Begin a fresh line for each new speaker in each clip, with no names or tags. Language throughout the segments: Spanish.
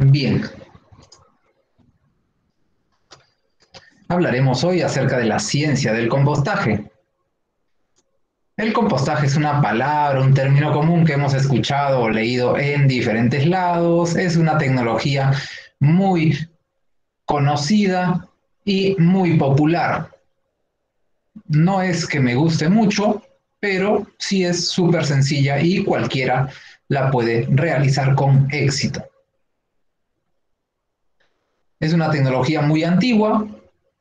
Bien, hablaremos hoy acerca de la ciencia del compostaje. El compostaje es una palabra, un término común que hemos escuchado o leído en diferentes lados. Es una tecnología muy conocida y muy popular. No es que me guste mucho, pero sí es súper sencilla y cualquiera la puede realizar con éxito. Es una tecnología muy antigua.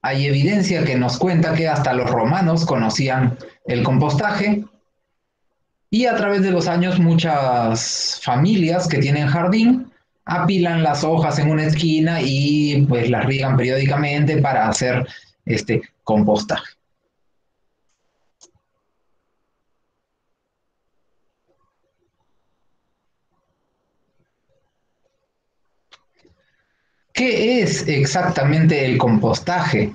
Hay evidencia que nos cuenta que hasta los romanos conocían el compostaje y a través de los años muchas familias que tienen jardín apilan las hojas en una esquina y pues las riegan periódicamente para hacer este compostaje. ¿Qué es exactamente el compostaje?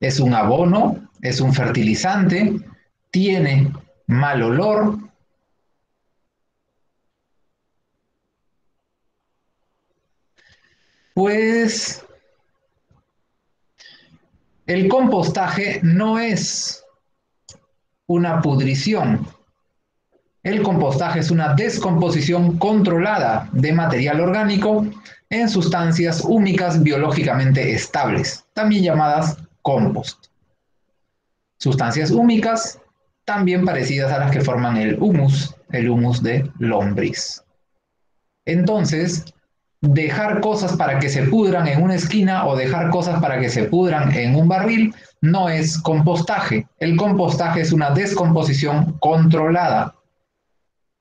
¿Es un abono? ¿Es un fertilizante? ¿Tiene mal olor? Pues el compostaje no es una pudrición. El compostaje es una descomposición controlada de material orgánico en sustancias húmicas biológicamente estables, también llamadas compost. Sustancias húmicas también parecidas a las que forman el humus de lombriz. Entonces, dejar cosas para que se pudran en una esquina o dejar cosas para que se pudran en un barril no es compostaje. El compostaje es una descomposición controlada.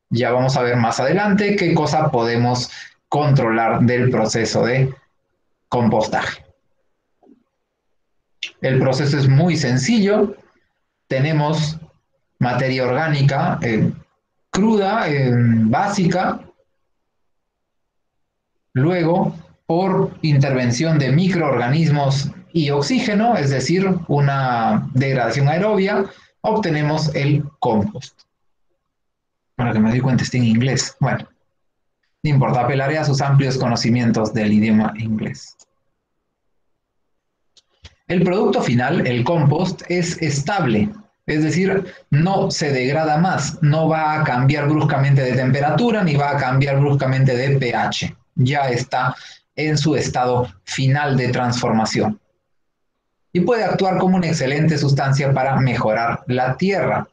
Ya vamos a ver más adelante qué cosa podemos controlar del proceso de compostaje. El proceso es muy sencillo. Tenemos materia orgánica cruda, básica. Luego, por intervención de microorganismos y oxígeno, es decir, una degradación aerobia, obtenemos el compost. Para que me doy cuenta, está en inglés. Bueno, no importa, apelaré a sus amplios conocimientos del idioma inglés. El producto final, el compost, es estable, es decir, no se degrada más, no va a cambiar bruscamente de temperatura ni va a cambiar bruscamente de pH. Ya está en su estado final de transformación. Y puede actuar como una excelente sustancia para mejorar la tierra.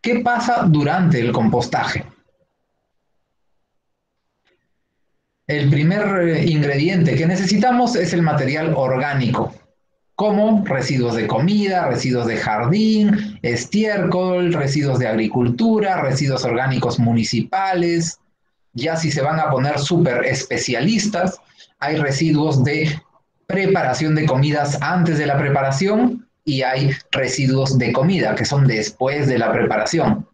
¿Qué pasa durante el compostaje? El primer ingrediente que necesitamos es el material orgánico, como residuos de comida, residuos de jardín, estiércol, residuos de agricultura, residuos orgánicos municipales. Ya si se van a poner súper especialistas, hay residuos de preparación de comidas antes de la preparación y hay residuos de comida que son después de la preparación.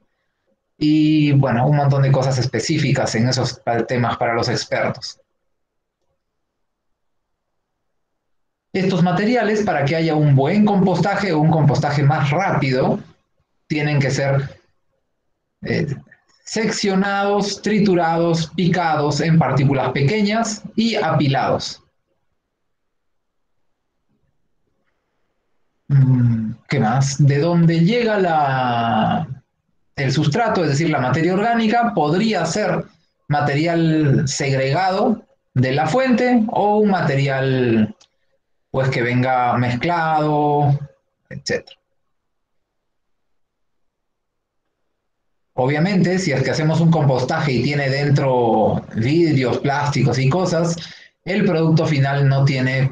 Y bueno, un montón de cosas específicas en esos temas para los expertos. Estos materiales, para que haya un buen compostaje o un compostaje más rápido, tienen que ser eh, seccionados, triturados, picados en partículas pequeñas y apilados. ¿Qué más? De dónde llega el sustrato, es decir, la materia orgánica, podría ser material segregado de la fuente o un material pues que venga mezclado, etcétera. Obviamente, si es que hacemos un compostaje y tiene dentro vidrios, plásticos y cosas, el producto final no tiene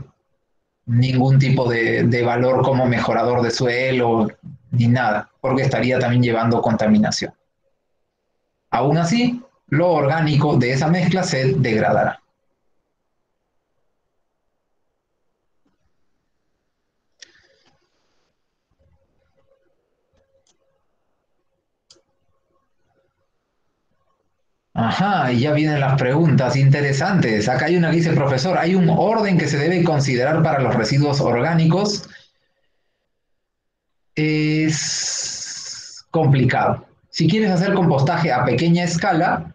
ningún tipo de valor como mejorador de suelo ni nada, porque estaría también llevando contaminación. Aún así, lo orgánico de esa mezcla se degradará. Ajá, y ya vienen las preguntas interesantes. Acá hay una que dice, profesor, ¿hay un orden que se debe considerar para los residuos orgánicos? es complicado. Si quieres hacer compostaje a pequeña escala,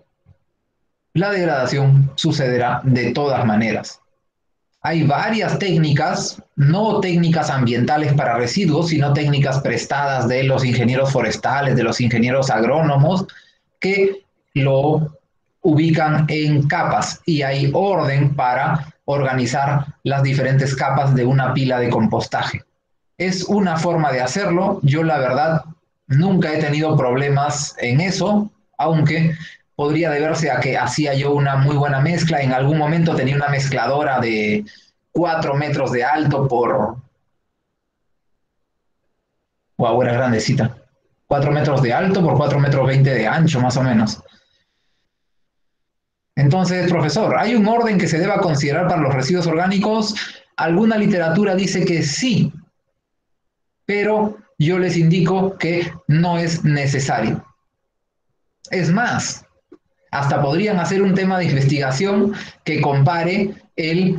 la degradación sucederá de todas maneras. Hay varias técnicas, no técnicas ambientales para residuos, sino técnicas prestadas de los ingenieros forestales, de los ingenieros agrónomos, que lo ubican en capas y hay orden para organizar las diferentes capas de una pila de compostaje. Es una forma de hacerlo. Yo la verdad nunca he tenido problemas en eso, aunque podría deberse a que hacía yo una muy buena mezcla. En algún momento tenía una mezcladora de 4 metros de alto por... Wow, era grandecita. 4 metros de alto por 4 metros 20 de ancho, más o menos. Entonces, profesor, ¿hay un orden que se deba considerar para los residuos orgánicos? Alguna literatura dice que sí, pero yo les indico que no es necesario. Es más, hasta podrían hacer un tema de investigación que compare el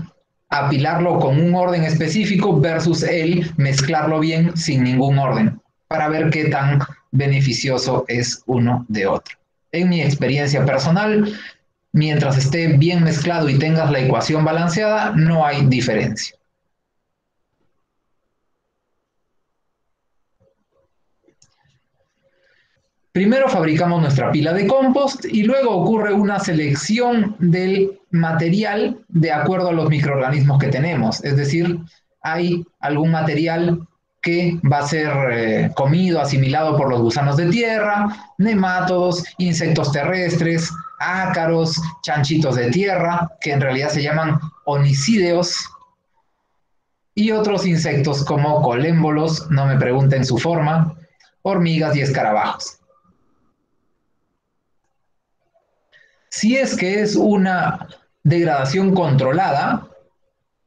apilarlo con un orden específico versus el mezclarlo bien sin ningún orden, para ver qué tan beneficioso es uno de otro. En mi experiencia personal, mientras esté bien mezclado y tengas la ecuación balanceada, no hay diferencia. Primero fabricamos nuestra pila de compost y luego ocurre una selección del material de acuerdo a los microorganismos que tenemos. Es decir, hay algún material que va a ser comido, asimilado por los gusanos de tierra, nemátodos, insectos terrestres, ácaros, chanchitos de tierra, que en realidad se llaman onicídeos, y otros insectos como colémbolos, no me pregunten su forma, hormigas y escarabajos. Si es que es una degradación controlada,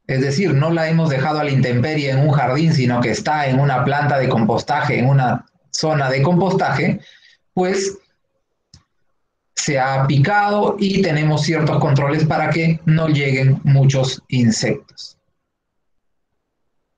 es decir, no la hemos dejado a la intemperie en un jardín, sino que está en una planta de compostaje, en una zona de compostaje, pues se ha picado y tenemos ciertos controles para que no lleguen muchos insectos.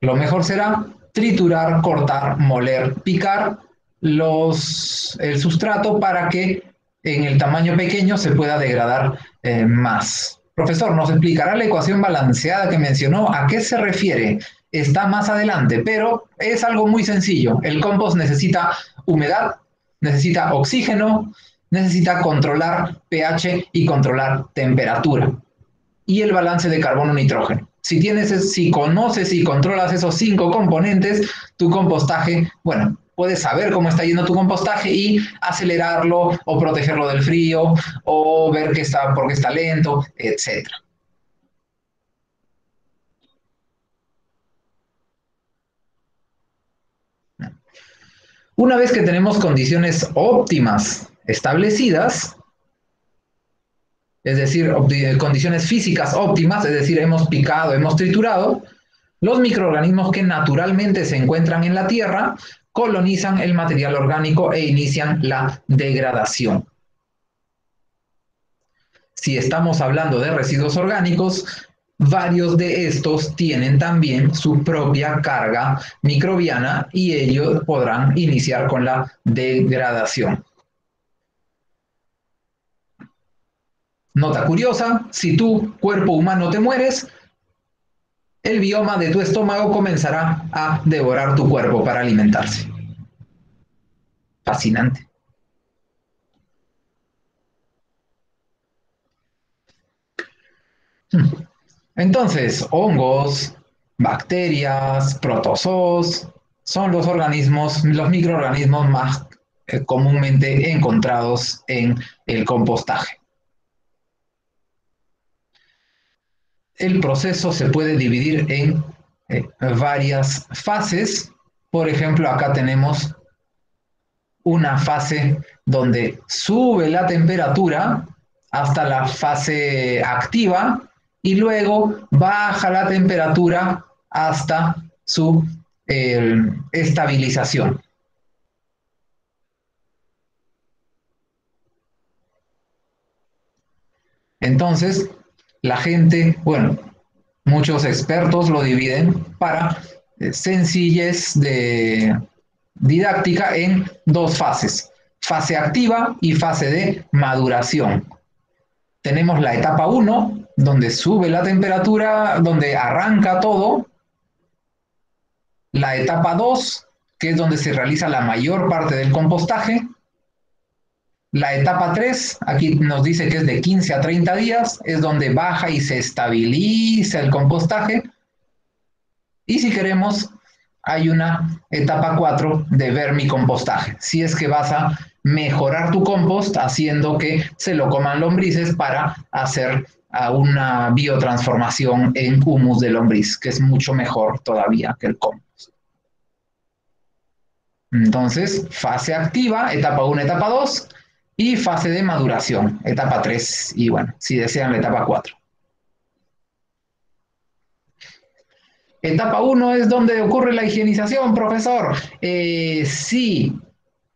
Lo mejor será triturar, cortar, moler, picar el sustrato para que en el tamaño pequeño se pueda degradar más. Profesor, ¿nos explicará la ecuación balanceada que mencionó? ¿A qué se refiere? Está más adelante, pero es algo muy sencillo. El compost necesita humedad, necesita oxígeno, necesita controlar pH y controlar temperatura. Y el balance de carbono-nitrógeno. Si conoces y controlas esos 5 componentes, tu compostaje, bueno, puedes saber cómo está yendo tu compostaje y acelerarlo o protegerlo del frío o ver por qué está lento, etc. Una vez que tenemos condiciones óptimas establecidas, es decir, condiciones físicas óptimas, es decir, hemos picado, hemos triturado, los microorganismos que naturalmente se encuentran en la Tierra colonizan el material orgánico e inician la degradación. Si estamos hablando de residuos orgánicos, varios de estos tienen también su propia carga microbiana y ellos podrán iniciar con la degradación. Nota curiosa, si tu cuerpo humano te mueres, el bioma de tu estómago comenzará a devorar tu cuerpo para alimentarse. Fascinante. Entonces, hongos, bacterias, protozoos son los microorganismos más comúnmente encontrados en el compostaje. El proceso se puede dividir en varias fases. Por ejemplo, acá tenemos una fase donde sube la temperatura hasta la fase activa y luego baja la temperatura hasta su estabilización. Entonces, la gente, bueno, muchos expertos lo dividen para sencillez didáctica en dos fases, fase activa y fase de maduración. Tenemos la etapa 1, donde sube la temperatura, donde arranca todo. La etapa 2, que es donde se realiza la mayor parte del compostaje. La etapa 3, aquí nos dice que es de 15 a 30 días, es donde baja y se estabiliza el compostaje. Y si queremos, hay una etapa 4 de vermicompostaje, si es que vas a mejorar tu compost haciendo que se lo coman lombrices para hacer una biotransformación en humus de lombriz, que es mucho mejor todavía que el compost. Entonces, fase activa, etapa 1, etapa 2, y fase de maduración, etapa 3, y bueno, si desean la etapa 4. Etapa 1 es donde ocurre la higienización, profesor. Sí,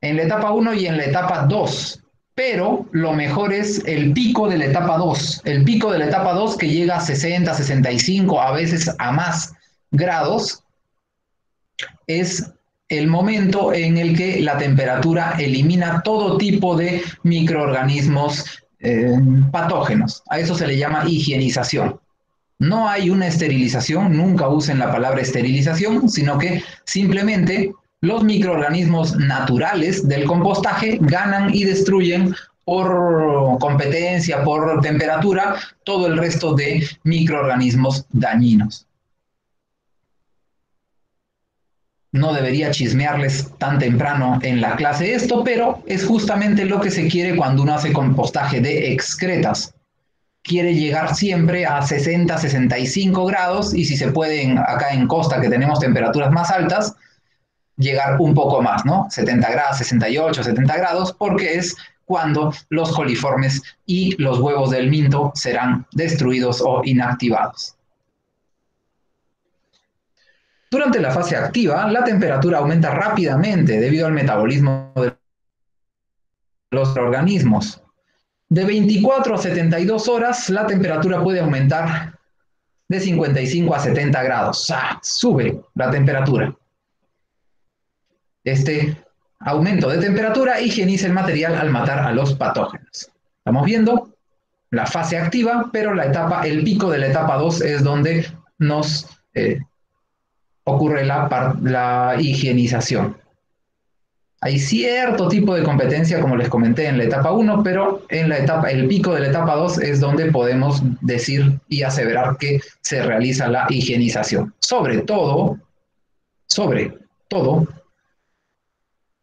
en la etapa 1 y en la etapa 2, pero lo mejor es el pico de la etapa 2. El pico de la etapa 2 que llega a 60, 65, a veces a más grados, es el momento en el que la temperatura elimina todo tipo de microorganismos patógenos. A eso se le llama higienización. No hay una esterilización, nunca usen la palabra esterilización, sino que simplemente los microorganismos naturales del compostaje ganan y destruyen por competencia, por temperatura, todo el resto de microorganismos dañinos. No debería chismearles tan temprano en la clase esto, pero es justamente lo que se quiere cuando uno hace compostaje de excretas. Quiere llegar siempre a 60, 65 grados y si se puede acá en costa que tenemos temperaturas más altas, llegar un poco más, ¿no? 70 grados, 68, 70 grados, porque es cuando los coliformes y los huevos del minto serán destruidos o inactivados. Durante la fase activa, la temperatura aumenta rápidamente debido al metabolismo de los organismos. De 24 a 72 horas, la temperatura puede aumentar de 55 a 70 grados. Sube la temperatura. Este aumento de temperatura higieniza el material al matar a los patógenos. Estamos viendo la fase activa, pero el pico de la etapa 2 es donde nos ocurre la higienización. Hay cierto tipo de competencia, como les comenté en la etapa 1, pero en el pico de la etapa 2 es donde podemos decir y aseverar que se realiza la higienización. Sobre todo,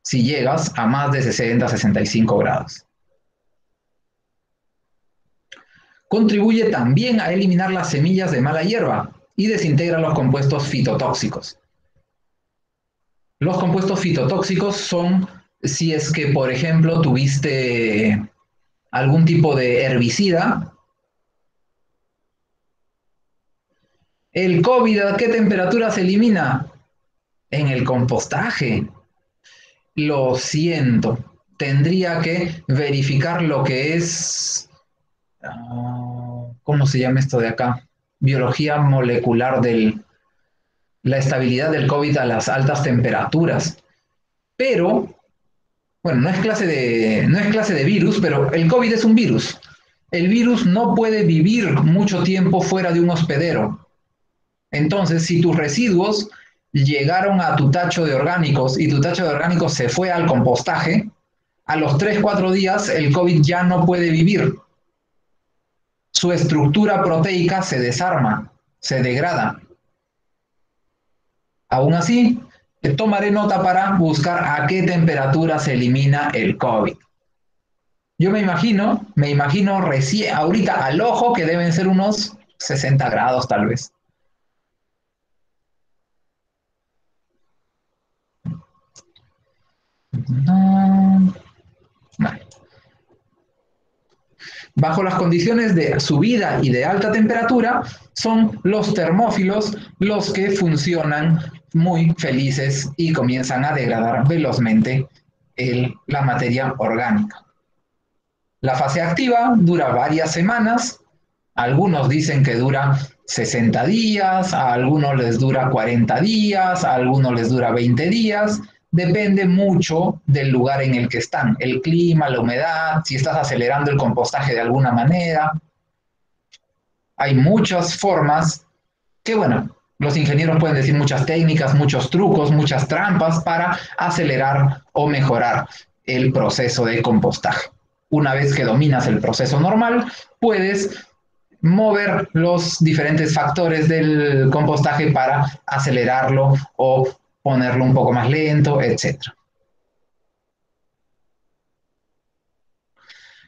si llegas a más de 60, 65 grados. Contribuye también a eliminar las semillas de mala hierba y desintegra los compuestos fitotóxicos. Los compuestos fitotóxicos son si es que, por ejemplo, tuviste algún tipo de herbicida. ¿El COVID a qué temperatura se elimina? En el compostaje. Lo siento, tendría que verificar lo que es, ¿cómo se llama esto de acá? Biología molecular la estabilidad del COVID a las altas temperaturas. Pero, bueno, no es clase de virus, pero el COVID es un virus. El virus no puede vivir mucho tiempo fuera de un hospedero. Entonces, si tus residuos llegaron a tu tacho de orgánicos y tu tacho de orgánicos se fue al compostaje, a los 3-4 días el COVID ya no puede vivir. Su estructura proteica se desarma, se degrada. Aún así, tomaré nota para buscar a qué temperatura se elimina el COVID. Yo me imagino recién, ahorita al ojo que deben ser unos 60 grados tal vez. Vale. Bajo las condiciones de subida y de alta temperatura, son los termófilos los que funcionan muy felices y comienzan a degradar velozmente la materia orgánica. La fase activa dura varias semanas, algunos dicen que dura 60 días, a algunos les dura 40 días, a algunos les dura 20 días, depende mucho del lugar en el que están, el clima, la humedad, si estás acelerando el compostaje de alguna manera. Hay muchas formas que, bueno, los ingenieros pueden decir muchas técnicas, muchos trucos, muchas trampas para acelerar o mejorar el proceso de compostaje. Una vez que dominas el proceso normal, puedes mover los diferentes factores del compostaje para acelerarlo o ponerlo un poco más lento, etcétera.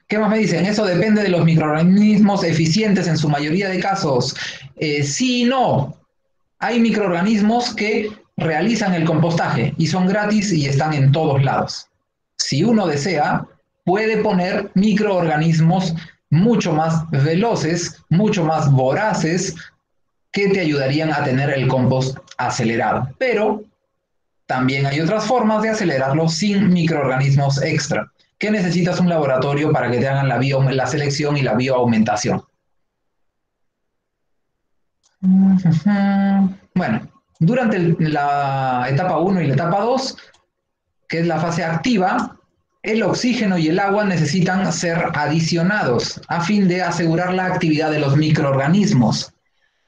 ¿Qué más me dicen? Eso depende de los microorganismos eficientes en su mayoría de casos. Sí y no. Hay microorganismos que realizan el compostaje y son gratis y están en todos lados. Si uno desea, puede poner microorganismos mucho más veloces, mucho más voraces, que te ayudarían a tener el compost acelerado. Pero también hay otras formas de acelerarlo sin microorganismos extra, que necesitas un laboratorio para que te hagan la selección y la bioaumentación. Bueno, durante la etapa 1 y la etapa 2, que es la fase activa, el oxígeno y el agua necesitan ser adicionados a fin de asegurar la actividad de los microorganismos.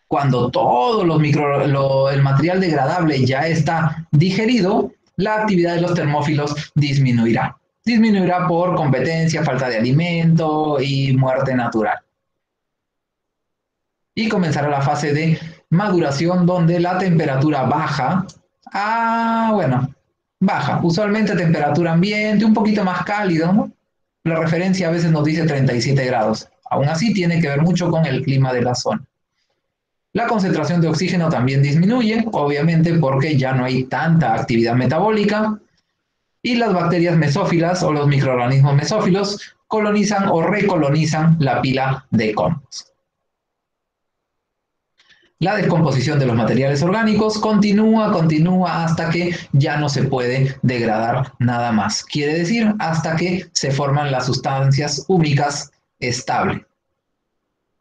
Cuando todo el material degradable ya está digerido, la actividad de los termófilos disminuirá. Disminuirá por competencia, falta de alimento y muerte natural. Y comenzará la fase de maduración donde la temperatura baja. Bueno, baja. Usualmente temperatura ambiente, un poquito más cálido, ¿no? La referencia a veces nos dice 37 grados. Aún así tiene que ver mucho con el clima de la zona. La concentración de oxígeno también disminuye, obviamente porque ya no hay tanta actividad metabólica y las bacterias mesófilas o los microorganismos mesófilos colonizan o recolonizan la pila de compost. La descomposición de los materiales orgánicos continúa hasta que ya no se puede degradar nada más. Quiere decir, hasta que se forman las sustancias húmicas estables.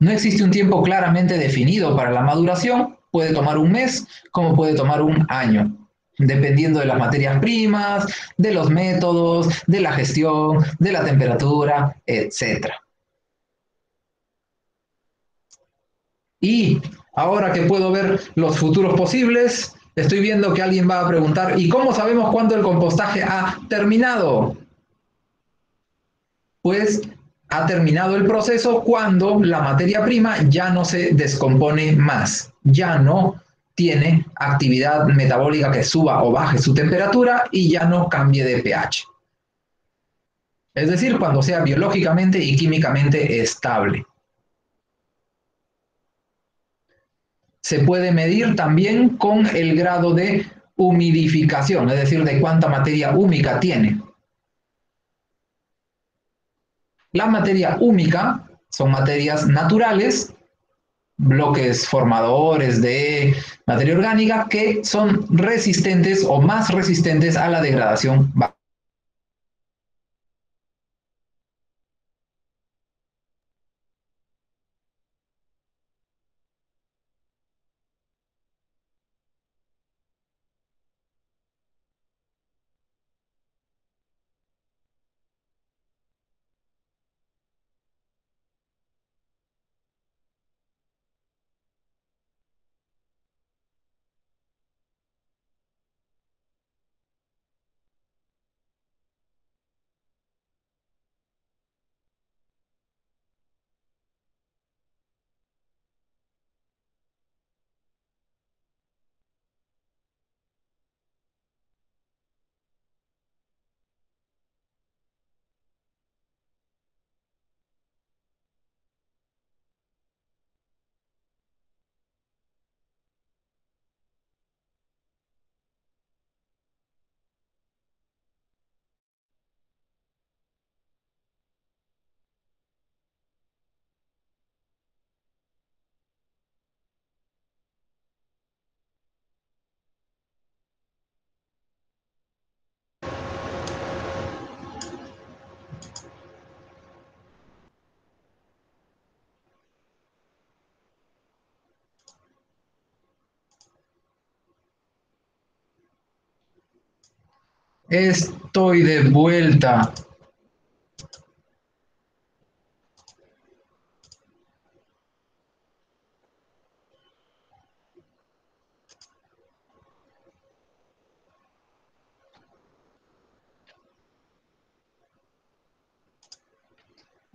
No existe un tiempo claramente definido para la maduración, puede tomar un mes como puede tomar un año, dependiendo de las materias primas, de los métodos, de la gestión, de la temperatura, etc. Y ahora que puedo ver los futuros posibles, estoy viendo que alguien va a preguntar, ¿y cómo sabemos cuándo el compostaje ha terminado? Pues ha terminado el proceso cuando la materia prima ya no se descompone más, ya no tiene actividad metabólica que suba o baje su temperatura y ya no cambie de pH. Es decir, cuando sea biológicamente y químicamente estable. Se puede medir también con el grado de humidificación, es decir, de cuánta materia húmica tiene. La materia húmica son materias naturales, bloques formadores de materia orgánica que son resistentes o más resistentes a la degradación. Estoy de vuelta.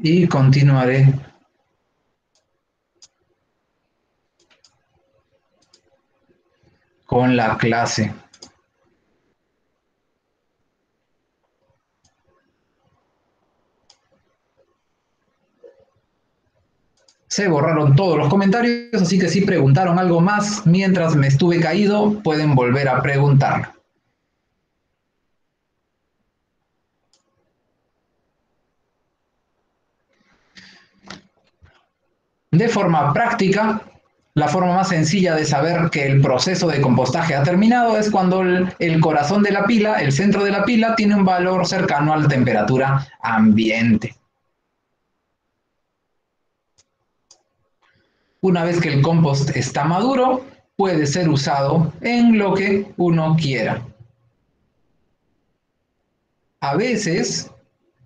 Y continuaré con la clase. Se borraron todos los comentarios, así que si preguntaron algo más mientras me estuve caído, pueden volver a preguntar. De forma práctica, la forma más sencilla de saber que el proceso de compostaje ha terminado es cuando el corazón de la pila, el centro de la pila, tiene un valor cercano a la temperatura ambiente. Una vez que el compost está maduro, puede ser usado en lo que uno quiera. A veces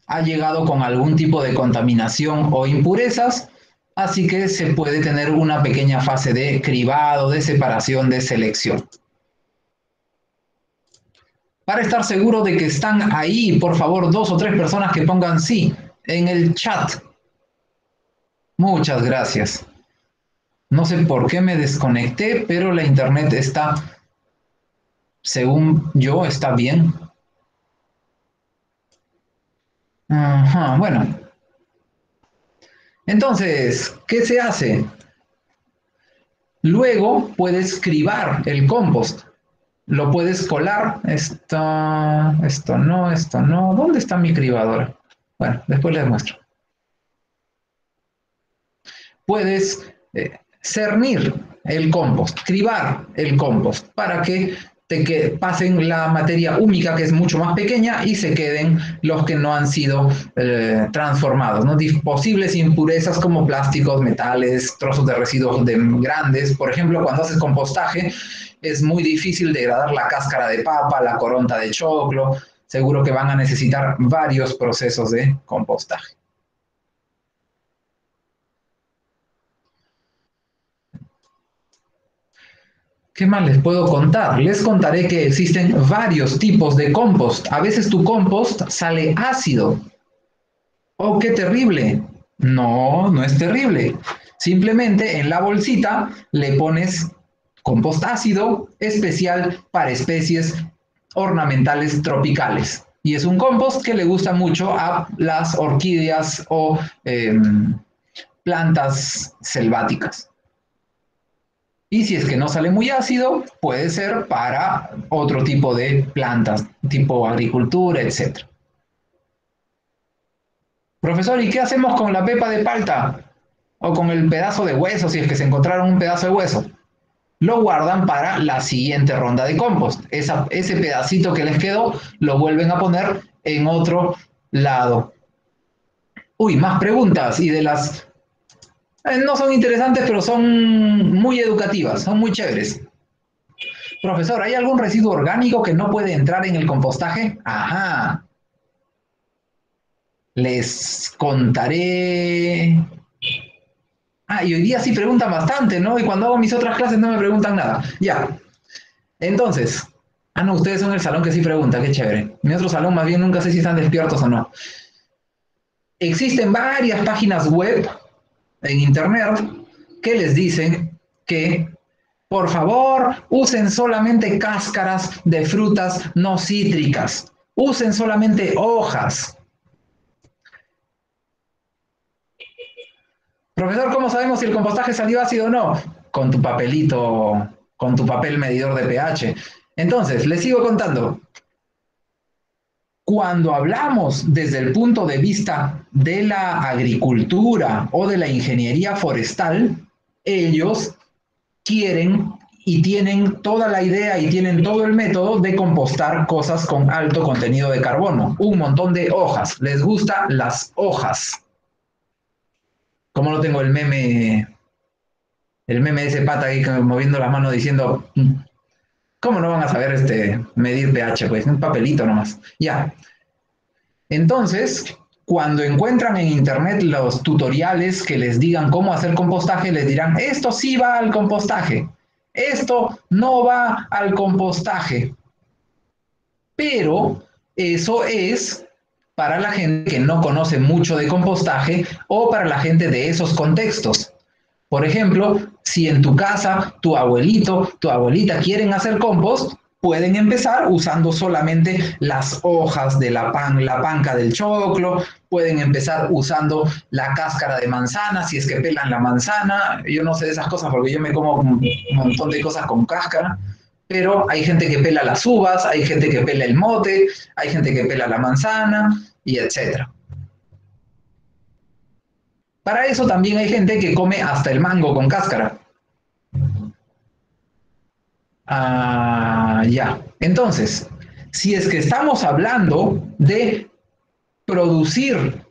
ha llegado con algún tipo de contaminación o impurezas, así que se puede tener una pequeña fase de cribado, de separación, de selección. Para estar seguro de que están ahí, por favor, 2 o 3 personas que pongan sí en el chat. Muchas gracias. No sé por qué me desconecté, pero la internet está, según yo, está bien. Ajá, bueno. Entonces, ¿qué se hace? Luego puedes cribar el compost. Lo puedes colar. Esto no, esto no. ¿Dónde está mi cribadora? Bueno, después les muestro. Puedes cernir el compost, cribar el compost para que pasen la materia húmica que es mucho más pequeña y se queden los que no han sido transformados, ¿no? Posibles impurezas como plásticos, metales, trozos de residuos grandes. Por ejemplo, cuando haces compostaje es muy difícil degradar la cáscara de papa, la coronta de choclo. Seguro que van a necesitar varios procesos de compostaje. ¿Qué más les puedo contar? Les contaré que existen varios tipos de compost. A veces tu compost sale ácido. ¡Oh, qué terrible! No, no es terrible. Simplemente en la bolsita le pones compost ácido especial para especies ornamentales tropicales. Y es un compost que le gusta mucho a las orquídeas o plantas selváticas. Y si es que no sale muy ácido, puede ser para otro tipo de plantas, tipo agricultura, etc. Profesor, ¿y qué hacemos con la pepa de palta? O con el pedazo de hueso, si es que se encontraron un pedazo de hueso. Lo guardan para la siguiente ronda de compost. Ese pedacito que les quedó lo vuelven a poner en otro lado. Uy, más preguntas y de las... no son interesantes, pero son muy educativas, son muy chéveres. Profesor, ¿hay algún residuo orgánico que no puede entrar en el compostaje? Ajá. Les contaré. Ah, y hoy día sí preguntan bastante, ¿no? Y cuando hago mis otras clases no me preguntan nada. Ya. Entonces. Ah, no, ustedes son el salón que sí pregunta, qué chévere. Mi otro salón más bien nunca sé si están despiertos o no. Existen varias páginas web en internet que les dicen que por favor, usen solamente cáscaras de frutas no cítricas. Usen solamente hojas. Profesor, ¿cómo sabemos si el compostaje salió ácido o no? Con tu papelito, con tu papel medidor de pH. Entonces, les sigo contando. Cuando hablamos desde el punto de vista de la agricultura o de la ingeniería forestal, ellos quieren y tienen toda la idea y tienen todo el método de compostar cosas con alto contenido de carbono. Un montón de hojas. Les gustan las hojas. Como no tengo el meme de ese pata ahí moviendo las manos diciendo, ¿Cómo no van a saber medir pH? Pues un papelito nomás. Ya. Entonces, cuando encuentran en internet los tutoriales que les digan cómo hacer compostaje, les dirán, esto sí va al compostaje, esto no va al compostaje. Pero eso es para la gente que no conoce mucho de compostaje o para la gente de esos contextos. Por ejemplo, si en tu casa tu abuelito, tu abuelita quieren hacer compost, pueden empezar usando solamente las hojas de la panca del choclo, pueden empezar usando la cáscara de manzana, si es que pelan la manzana. Yo no sé de esas cosas porque yo me como un montón de cosas con cáscara, pero hay gente que pela las uvas, hay gente que pela el mote, hay gente que pela la manzana y etcétera. Para eso también hay gente que come hasta el mango con cáscara. Ya. Entonces, si es que estamos hablando de producir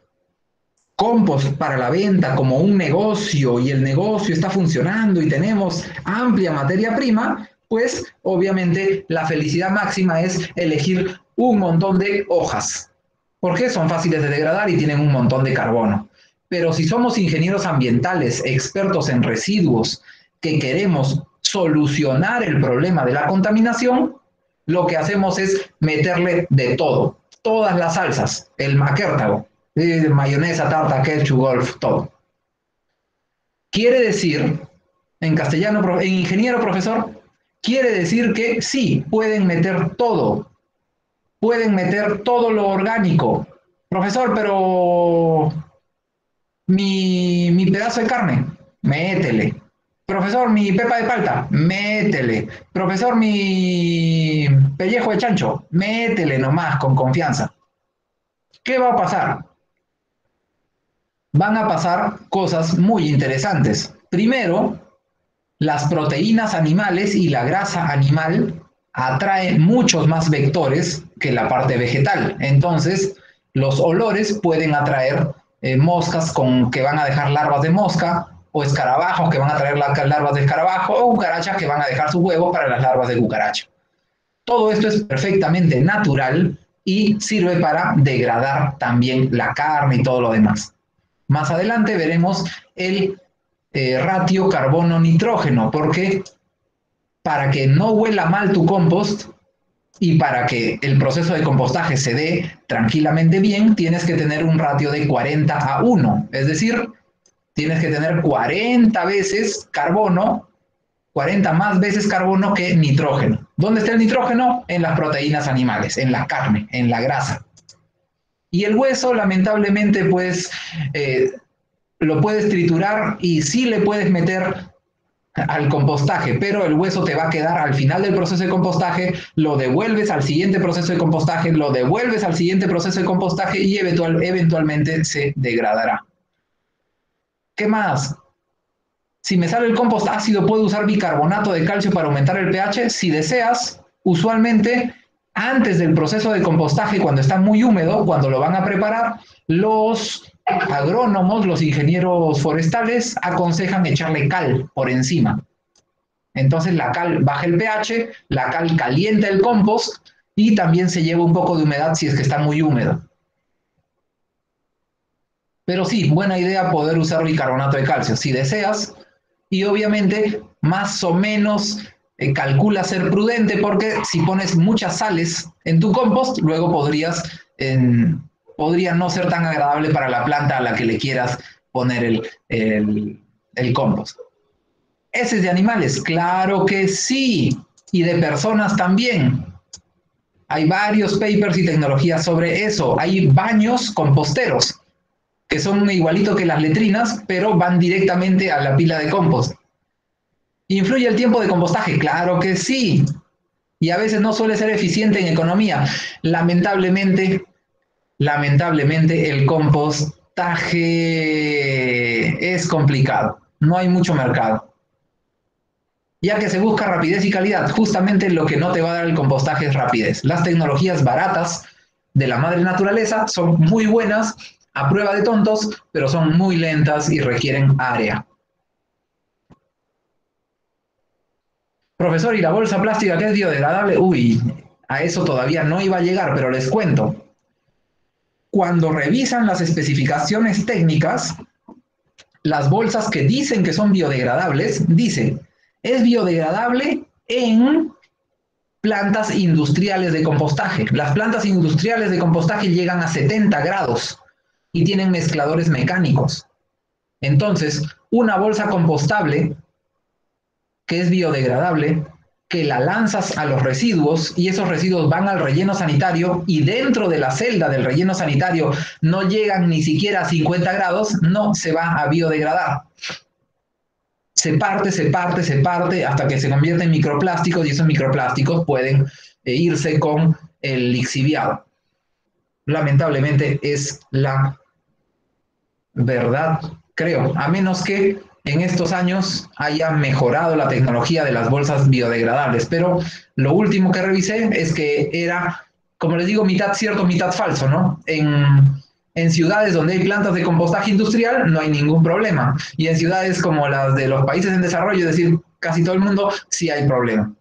compost para la venta como un negocio y el negocio está funcionando y tenemos amplia materia prima, pues obviamente la felicidad máxima es elegir un montón de hojas, porque son fáciles de degradar y tienen un montón de carbono. Pero si somos ingenieros ambientales, expertos en residuos, que queremos solucionar el problema de la contaminación, lo que hacemos es meterle de todo, todas las salsas, el maquértago, mayonesa, tarta, ketchup, golf, todo. Quiere decir, en castellano, en ingeniero profesor, quiere decir que sí, pueden meter todo lo orgánico. Profesor, pero mi pedazo de carne, métele. Profesor, mi pepa de palta, métele. Profesor, mi pellejo de chancho, métele nomás con confianza. ¿Qué va a pasar? Van a pasar cosas muy interesantes. Primero, las proteínas animales y la grasa animal atraen muchos más vectores que la parte vegetal. Entonces, los olores pueden atraer moscas que van a dejar larvas de mosca, o escarabajos que van a traer larvas de escarabajo, o cucarachas que van a dejar sus huevos para las larvas de cucaracha. Todo esto es perfectamente natural y sirve para degradar también la carne y todo lo demás. Más adelante veremos el ratio carbono-nitrógeno, porque para que no huela mal tu compost y para que el proceso de compostaje se dé tranquilamente bien, tienes que tener un ratio de 40:1, es decir, tienes que tener 40 veces carbono, 40 más veces carbono que nitrógeno. ¿Dónde está el nitrógeno? En las proteínas animales, en la carne, en la grasa. Y el hueso, lamentablemente, pues lo puedes triturar y sí le puedes meter al compostaje, pero el hueso te va a quedar al final del proceso de compostaje, lo devuelves al siguiente proceso de compostaje, lo devuelves al siguiente proceso de compostaje y eventualmente se degradará. ¿Qué más? Si me sale el compost ácido, ¿puedo usar bicarbonato de calcio para aumentar el pH? Si deseas, usualmente antes del proceso de compostaje, cuando está muy húmedo, cuando lo van a preparar, los agrónomos, los ingenieros forestales, aconsejan echarle cal por encima. Entonces la cal baja el pH, la cal calienta el compost y también se lleva un poco de humedad si es que está muy húmedo. Pero sí, buena idea poder usar bicarbonato de calcio si deseas. Y obviamente, más o menos calcula ser prudente porque si pones muchas sales en tu compost, luego podría no ser tan agradable para la planta a la que le quieras poner el compost. ¿Heces de animales? Claro que sí. Y de personas también. Hay varios papers y tecnologías sobre eso. Hay baños composteros que son igualitos que las letrinas, pero van directamente a la pila de compost. ¿Influye el tiempo de compostaje? Claro que sí. Y a veces no suele ser eficiente en economía. Lamentablemente el compostaje es complicado. No hay mucho mercado. Ya que se busca rapidez y calidad, justamente lo que no te va a dar el compostaje es rapidez. Las tecnologías baratas de la madre naturaleza son muy buenas, a prueba de tontos, pero son muy lentas y requieren área. Profesor, ¿y la bolsa plástica que es biodegradable? Uy, a eso todavía no iba a llegar, pero les cuento. Cuando revisan las especificaciones técnicas, las bolsas que dicen que son biodegradables, dice, es biodegradable en plantas industriales de compostaje. Las plantas industriales de compostaje llegan a 70 grados y tienen mezcladores mecánicos. Entonces, una bolsa compostable que es biodegradable, que la lanzas a los residuos y esos residuos van al relleno sanitario y dentro de la celda del relleno sanitario no llegan ni siquiera a 50 grados, no se va a biodegradar. Se parte hasta que se convierte en microplásticos y esos microplásticos pueden irse con el lixiviado. Lamentablemente es la verdad, creo, a menos que en estos años haya mejorado la tecnología de las bolsas biodegradables, pero lo último que revisé es que era, como les digo, mitad cierto, mitad falso, ¿no? En ciudades donde hay plantas de compostaje industrial no hay ningún problema, y en ciudades como las de los países en desarrollo, es decir, casi todo el mundo, sí hay problema.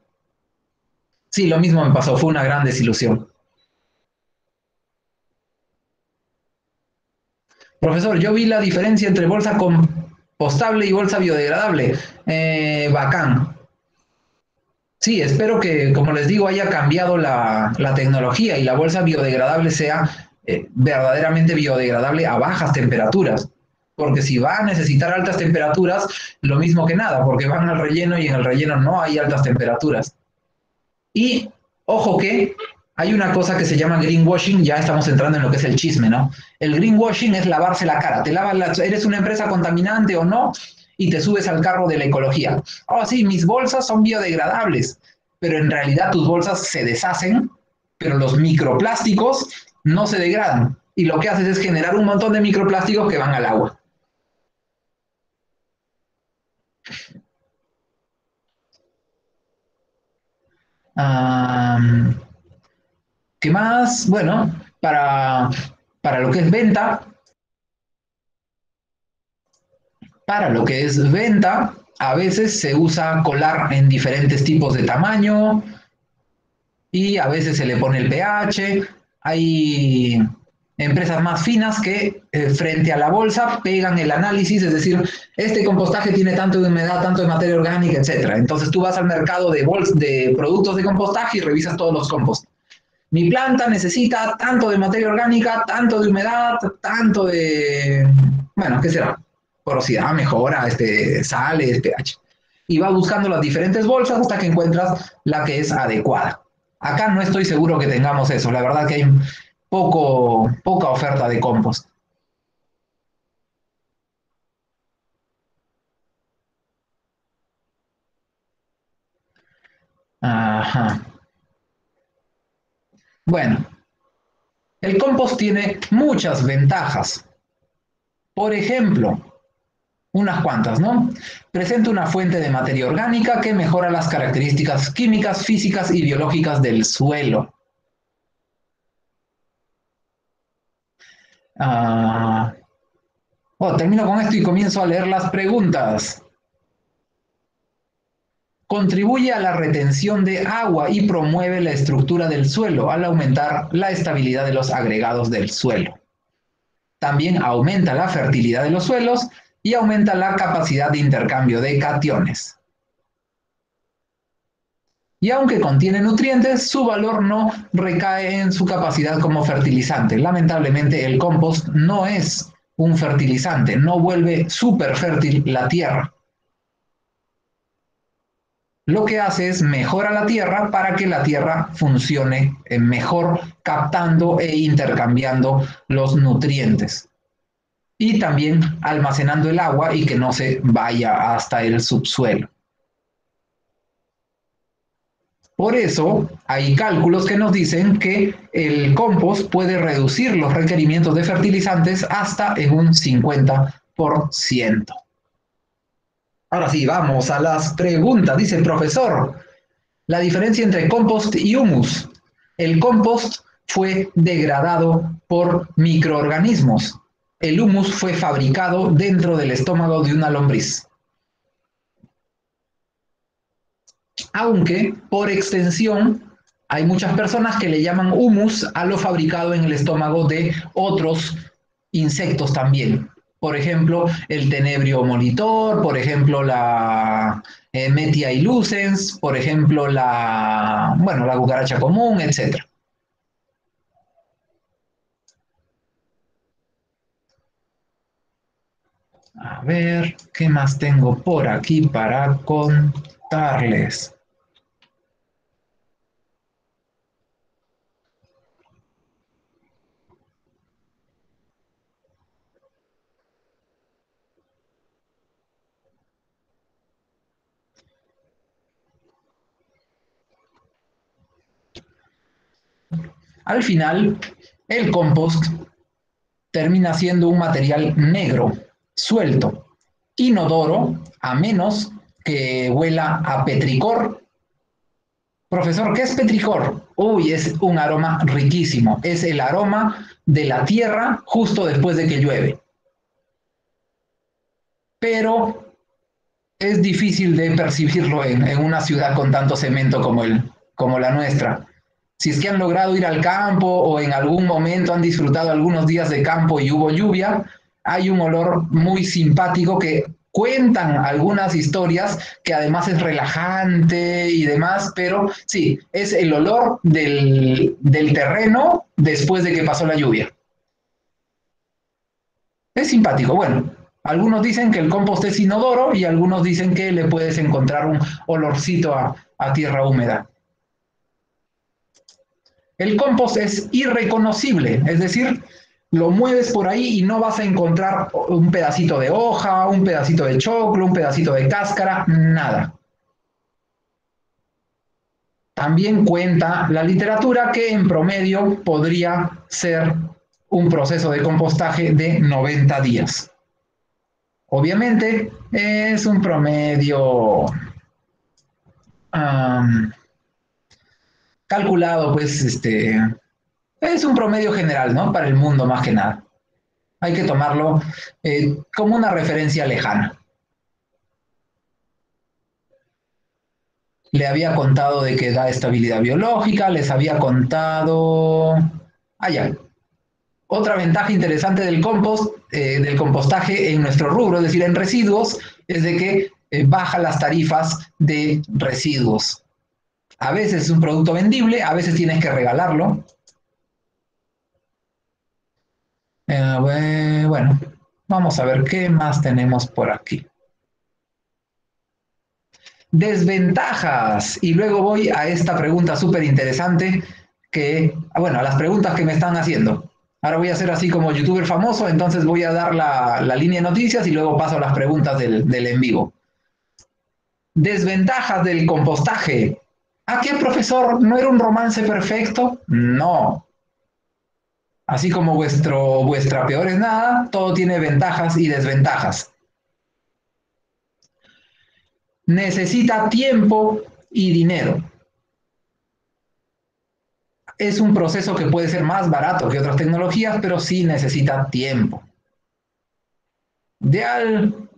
Sí, lo mismo me pasó, fue una gran desilusión. Profesor, yo vi la diferencia entre bolsa compostable y bolsa biodegradable. Bacán. Sí, espero que, como les digo, haya cambiado la tecnología y la bolsa biodegradable sea verdaderamente biodegradable a bajas temperaturas. Porque si va a necesitar altas temperaturas, lo mismo que nada, porque van al relleno y en el relleno no hay altas temperaturas. Y ojo que hay una cosa que se llama greenwashing, ya estamos entrando en lo que es el chisme, ¿no? El greenwashing es lavarse la cara, te lavas eres una empresa contaminante o no, y te subes al carro de la ecología. Oh, sí, mis bolsas son biodegradables, pero en realidad tus bolsas se deshacen, pero los microplásticos no se degradan. Y lo que haces es generar un montón de microplásticos que van al agua. Um, ¿Qué más? Bueno, para lo que es venta, para lo que es venta, a veces se usa colar en diferentes tipos de tamaño y a veces se le pone el pH. Hay empresas más finas que frente a la bolsa pegan el análisis, es decir, este compostaje tiene tanto de humedad, tanto de materia orgánica, etcétera. Entonces tú vas al mercado de productos de compostaje y revisas todos los compost. Mi planta necesita tanto de materia orgánica, tanto de humedad, tanto de, bueno, ¿qué será? Porosidad, mejora, sales, pH. Y va buscando las diferentes bolsas hasta que encuentras la que es adecuada. Acá no estoy seguro que tengamos eso. La verdad que hay poca oferta de compost. Ajá. Bueno, el compost tiene muchas ventajas. Por ejemplo, unas cuantas, ¿no? Presenta una fuente de materia orgánica que mejora las características químicas, físicas y biológicas del suelo. Ah, termino con esto y comienzo a leer las preguntas. Contribuye a la retención de agua y promueve la estructura del suelo al aumentar la estabilidad de los agregados del suelo. También aumenta la fertilidad de los suelos y aumenta la capacidad de intercambio de cationes. Y aunque contiene nutrientes, su valor no recae en su capacidad como fertilizante. Lamentablemente, el compost no es un fertilizante, no vuelve súper fértil la tierra. Lo que hace es mejora la tierra para que la tierra funcione mejor captando e intercambiando los nutrientes. Y también almacenando el agua y que no se vaya hasta el subsuelo. Por eso hay cálculos que nos dicen que el compost puede reducir los requerimientos de fertilizantes hasta en un 50%. Ahora sí, vamos a las preguntas. Dice el profesor, la diferencia entre compost y humus. El compost fue degradado por microorganismos. El humus fue fabricado dentro del estómago de una lombriz. Aunque, por extensión, hay muchas personas que le llaman humus a lo fabricado en el estómago de otros insectos también. Por ejemplo, el tenebrio molitor, por ejemplo, la Metia ilucens, por ejemplo, la cucaracha común, etc. A ver, ¿qué más tengo por aquí para contarles? Al final, el compost termina siendo un material negro, suelto, inodoro, a menos que huela a petricor. Profesor, ¿qué es petricor? Uy, es un aroma riquísimo. Es el aroma de la tierra justo después de que llueve. Pero es difícil de percibirlo en una ciudad con tanto cemento como la nuestra. Si es que han logrado ir al campo o en algún momento han disfrutado algunos días de campo y hubo lluvia, hay un olor muy simpático que cuentan algunas historias que además es relajante y demás, pero sí, es el olor del terreno después de que pasó la lluvia. Es simpático. Bueno, algunos dicen que el compost es inodoro y algunos dicen que le puedes encontrar un olorcito a tierra húmeda. El compost es irreconocible, es decir, lo mueves por ahí y no vas a encontrar un pedacito de hoja, un pedacito de choclo, un pedacito de cáscara, nada. También cuenta la literatura que en promedio podría ser un proceso de compostaje de 90 días. Obviamente es un promedio um, calculado, pues es un promedio general, ¿no? Para el mundo más que nada. Hay que tomarlo como una referencia lejana. Le había contado de que da estabilidad biológica, les había contado... Ya. Otra ventaja interesante del compostaje en nuestro rubro, es decir, en residuos, es de que baja las tarifas de residuos. A veces es un producto vendible, a veces tienes que regalarlo. Bueno, vamos a ver qué más tenemos por aquí. Desventajas. Y luego voy a esta pregunta súper interesante a las preguntas que me están haciendo. Ahora voy a hacer así como youtuber famoso, entonces voy a dar la línea de noticias y luego paso a las preguntas del en vivo. Desventajas del compostaje. ¿A qué, profesor? ¿No era un romance perfecto? No. Así como vuestra peor es nada, todo tiene ventajas y desventajas. Necesita tiempo y dinero. Es un proceso que puede ser más barato que otras tecnologías, pero sí necesita tiempo. De, al,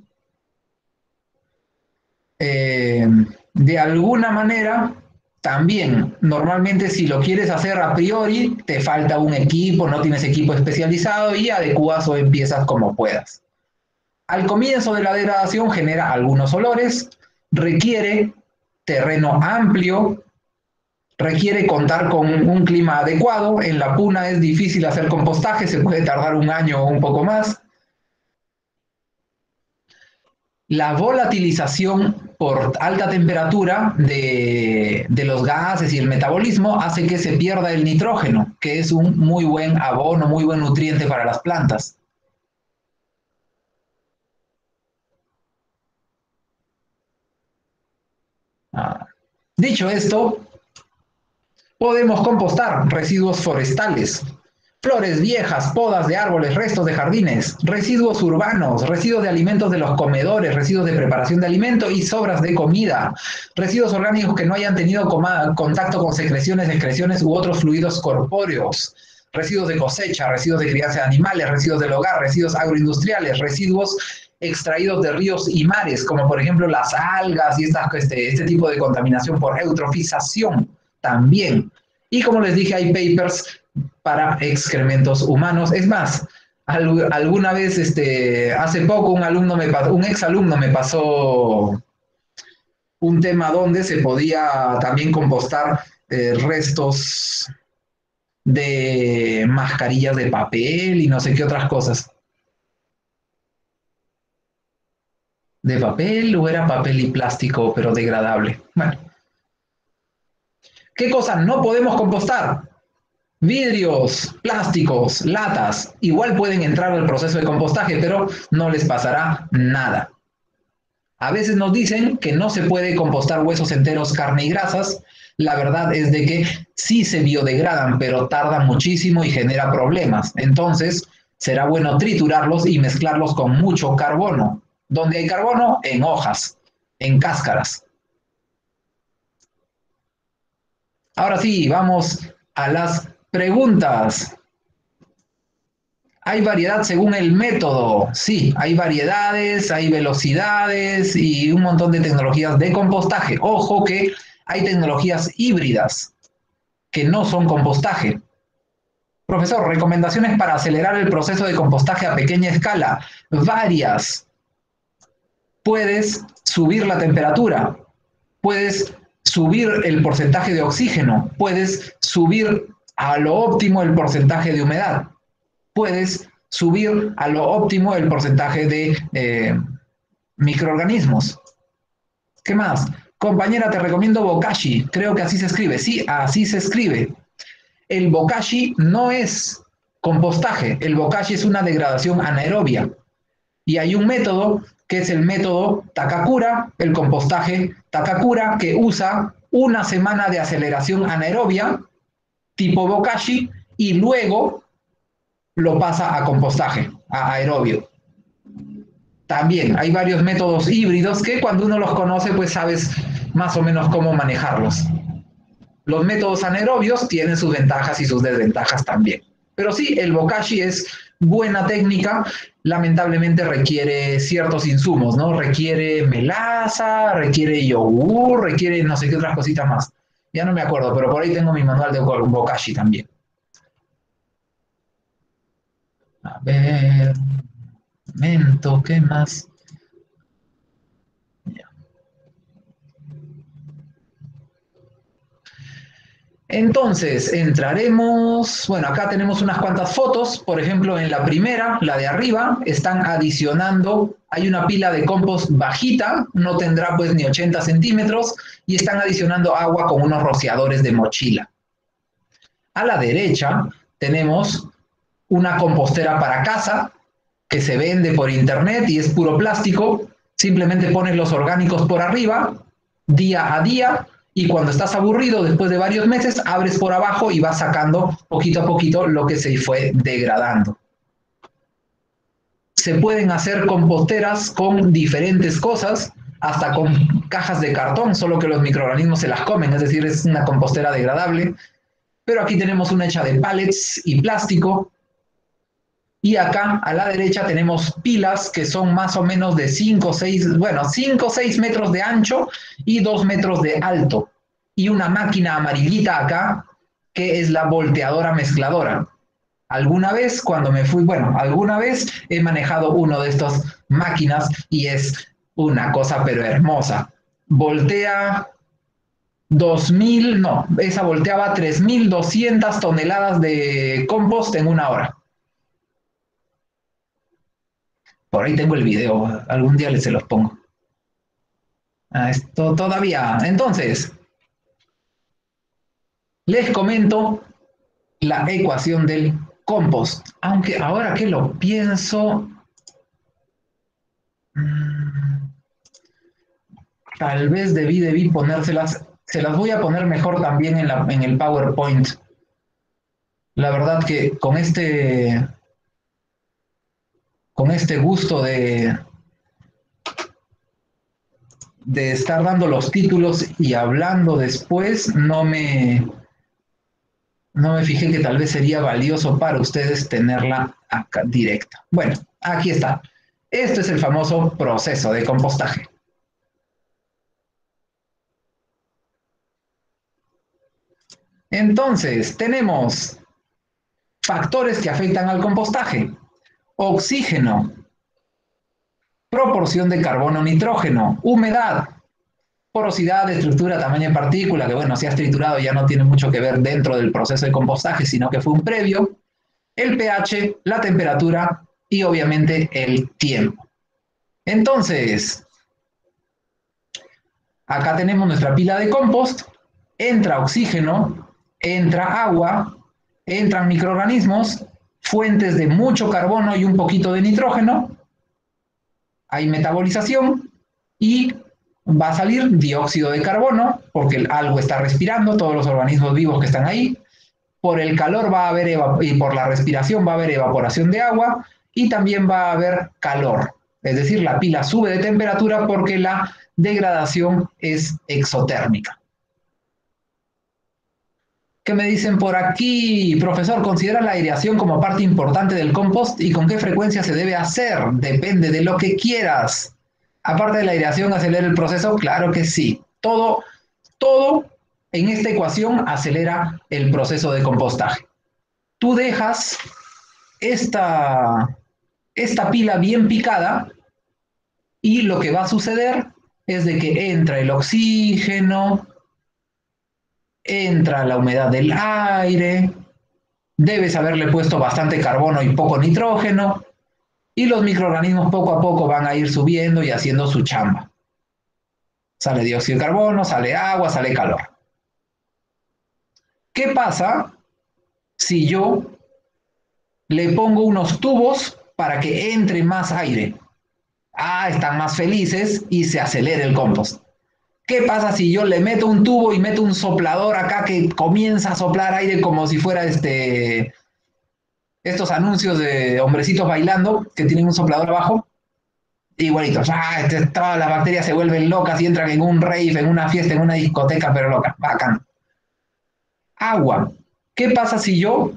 de alguna manera, también, normalmente si lo quieres hacer a priori, te falta un equipo, no tienes equipo especializado y adecuas o empiezas como puedas. Al comienzo de la degradación genera algunos olores, requiere terreno amplio, requiere contar con un clima adecuado. En la puna es difícil hacer compostaje, se puede tardar un año o un poco más. La volatilización por alta temperatura de los gases y el metabolismo hace que se pierda el nitrógeno, que es un muy buen abono, muy buen nutriente para las plantas. Dicho esto, podemos compostar residuos forestales, flores viejas, podas de árboles, restos de jardines, residuos urbanos, residuos de alimentos de los comedores, residuos de preparación de alimento y sobras de comida, residuos orgánicos que no hayan tenido contacto con secreciones, excreciones u otros fluidos corpóreos, residuos de cosecha, residuos de crianza de animales, residuos del hogar, residuos agroindustriales, residuos extraídos de ríos y mares, como por ejemplo las algas y este tipo de contaminación por eutrofización también. Y como les dije, hay papers para excrementos humanos. Es más, alguna vez, hace poco, un exalumno me pasó un tema donde se podía también compostar restos de mascarillas de papel y no sé qué otras cosas. ¿De papel o era papel y plástico, pero degradable? Bueno, ¿qué cosas no podemos compostar? Vidrios, plásticos, latas, igual pueden entrar al proceso de compostaje, pero no les pasará nada. A veces nos dicen que no se puede compostar huesos enteros, carne y grasas. La verdad es de que sí se biodegradan, pero tardan muchísimo y genera problemas. Entonces, será bueno triturarlos y mezclarlos con mucho carbono. ¿Dónde hay carbono? En hojas, en cáscaras. Ahora sí, vamos a las preguntas. Hay variedad según el método. Sí, hay variedades, hay velocidades y un montón de tecnologías de compostaje. Ojo que hay tecnologías híbridas que no son compostaje. Profesor, recomendaciones para acelerar el proceso de compostaje a pequeña escala. Varias. Puedes subir la temperatura, puedes subir el porcentaje de oxígeno, puedes subir a lo óptimo el porcentaje de humedad, puedes subir a lo óptimo el porcentaje de microorganismos. ¿Qué más? Compañera, te recomiendo Bokashi. Creo que así se escribe. Sí, así se escribe. El Bokashi no es compostaje. El Bokashi es una degradación anaerobia. Y hay un método que es el método Takakura, el compostaje Takakura, que usa una semana de aceleración anaerobia tipo Bokashi y luego lo pasa a compostaje, a aerobio. También hay varios métodos híbridos que cuando uno los conoce, pues sabes más o menos cómo manejarlos. Los métodos anaerobios tienen sus ventajas y sus desventajas también. Pero sí, el Bokashi es buena técnica, lamentablemente requiere ciertos insumos, ¿no? Requiere melaza, requiere yogur, requiere no sé qué otras cositas más. Ya no me acuerdo, pero por ahí tengo mi manual de Bokashi también. A ver, un momento, ¿qué más? Entonces, entraremos, bueno, acá tenemos unas cuantas fotos, por ejemplo, en la primera, la de arriba, están adicionando, hay una pila de compost bajita, no tendrá pues ni 80 centímetros, y están adicionando agua con unos rociadores de mochila. A la derecha tenemos una compostera para casa, que se vende por internet y es puro plástico, simplemente pones los orgánicos por arriba, día a día, y cuando estás aburrido, después de varios meses, abres por abajo y vas sacando poquito a poquito lo que se fue degradando. Se pueden hacer composteras con diferentes cosas, hasta con cajas de cartón, solo que los microorganismos se las comen, es decir, es una compostera degradable. Pero aquí tenemos una hecha de pallets y plástico. Y acá a la derecha tenemos pilas que son más o menos de 5 o 6, bueno, 5 o 6 metros de ancho y 2 metros de alto. Y una máquina amarillita acá, que es la volteadora mezcladora. Alguna vez cuando me fui, bueno, alguna vez he manejado uno de estas máquinas y es una cosa pero hermosa. Voltea 2000, no, esa volteaba 3200 toneladas de compost en una hora. Por ahí tengo el video, algún día se los pongo. Esto todavía. Entonces, les comento la ecuación del compost. Aunque ahora que lo pienso, tal vez debí ponérselas. Se las voy a poner mejor también en el PowerPoint. La verdad que con este gusto de estar dando los títulos y hablando después, no me fijé que tal vez sería valioso para ustedes tenerla acá directa. Bueno, aquí está. Esto es el famoso proceso de compostaje. Entonces, tenemos factores que afectan al compostaje. Oxígeno, proporción de carbono-nitrógeno, humedad, porosidad, estructura, tamaño de partícula, que bueno, si has triturado ya no tiene mucho que ver dentro del proceso de compostaje, sino que fue un previo, el pH, la temperatura y obviamente el tiempo. Entonces, acá tenemos nuestra pila de compost, entra oxígeno, entra agua, entran microorganismos, fuentes de mucho carbono y un poquito de nitrógeno, hay metabolización y va a salir dióxido de carbono, porque algo está respirando, todos los organismos vivos que están ahí, por el calor va a haber y por la respiración va a haber evaporación de agua y también va a haber calor. Es decir, la pila sube de temperatura porque la degradación es exotérmica. ¿Qué me dicen por aquí? Profesor, ¿considera la aireación como parte importante del compost y con qué frecuencia se debe hacer? Depende de lo que quieras. Aparte de la aireación, ¿acelera el proceso? Claro que sí. Todo en esta ecuación acelera el proceso de compostaje. Tú dejas esta pila bien picada y lo que va a suceder es de que entra el oxígeno, entra la humedad del aire, debes haberle puesto bastante carbono y poco nitrógeno, y los microorganismos poco a poco van a ir subiendo y haciendo su chamba. Sale dióxido de carbono, sale agua, sale calor. ¿Qué pasa si yo le pongo unos tubos para que entre más aire? Ah, están más felices y se acelera el compost. ¿Qué pasa si yo le meto un tubo y meto un soplador acá que comienza a soplar aire como si fuera estos anuncios de hombrecitos bailando que tienen un soplador abajo? Igualito, todas las bacterias se vuelven locas y entran en un rave, en una fiesta, en una discoteca, pero loca, bacán. Agua. ¿Qué pasa si yo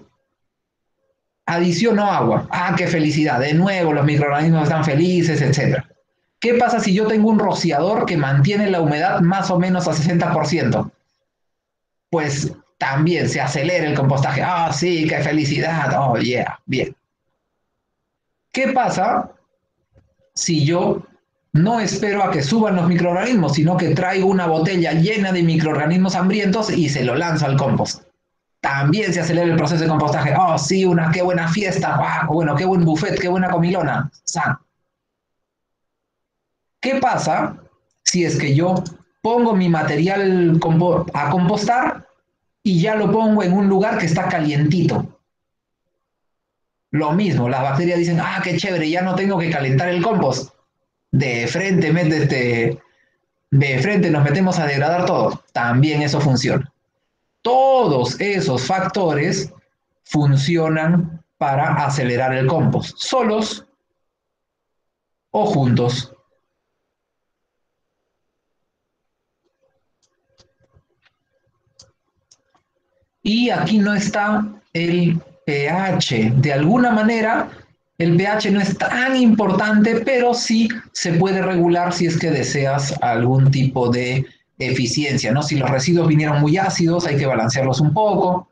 adiciono agua? Ah, qué felicidad. De nuevo, los microorganismos están felices, etc. ¿Qué pasa si yo tengo un rociador que mantiene la humedad más o menos a 60%? Pues también se acelera el compostaje. Ah, sí, qué felicidad. Oh, yeah, bien. ¿Qué pasa si yo no espero a que suban los microorganismos, sino que traigo una botella llena de microorganismos hambrientos y se lo lanzo al compost? También se acelera el proceso de compostaje. Oh, sí, qué buena fiesta. Wow, bueno, qué buen buffet, qué buena comilona. ¡San! ¿Qué pasa si es que yo pongo mi material a compostar y ya lo pongo en un lugar que está calientito? Lo mismo, las bacterias dicen, ah, qué chévere, ya no tengo que calentar el compost. De frente, de frente nos metemos a degradar todo. También eso funciona. Todos esos factores funcionan para acelerar el compost, solos o juntos. Y aquí no está el pH. De alguna manera, el pH no es tan importante, pero sí se puede regular si es que deseas algún tipo de eficiencia, ¿no? Si los residuos vinieron muy ácidos, hay que balancearlos un poco.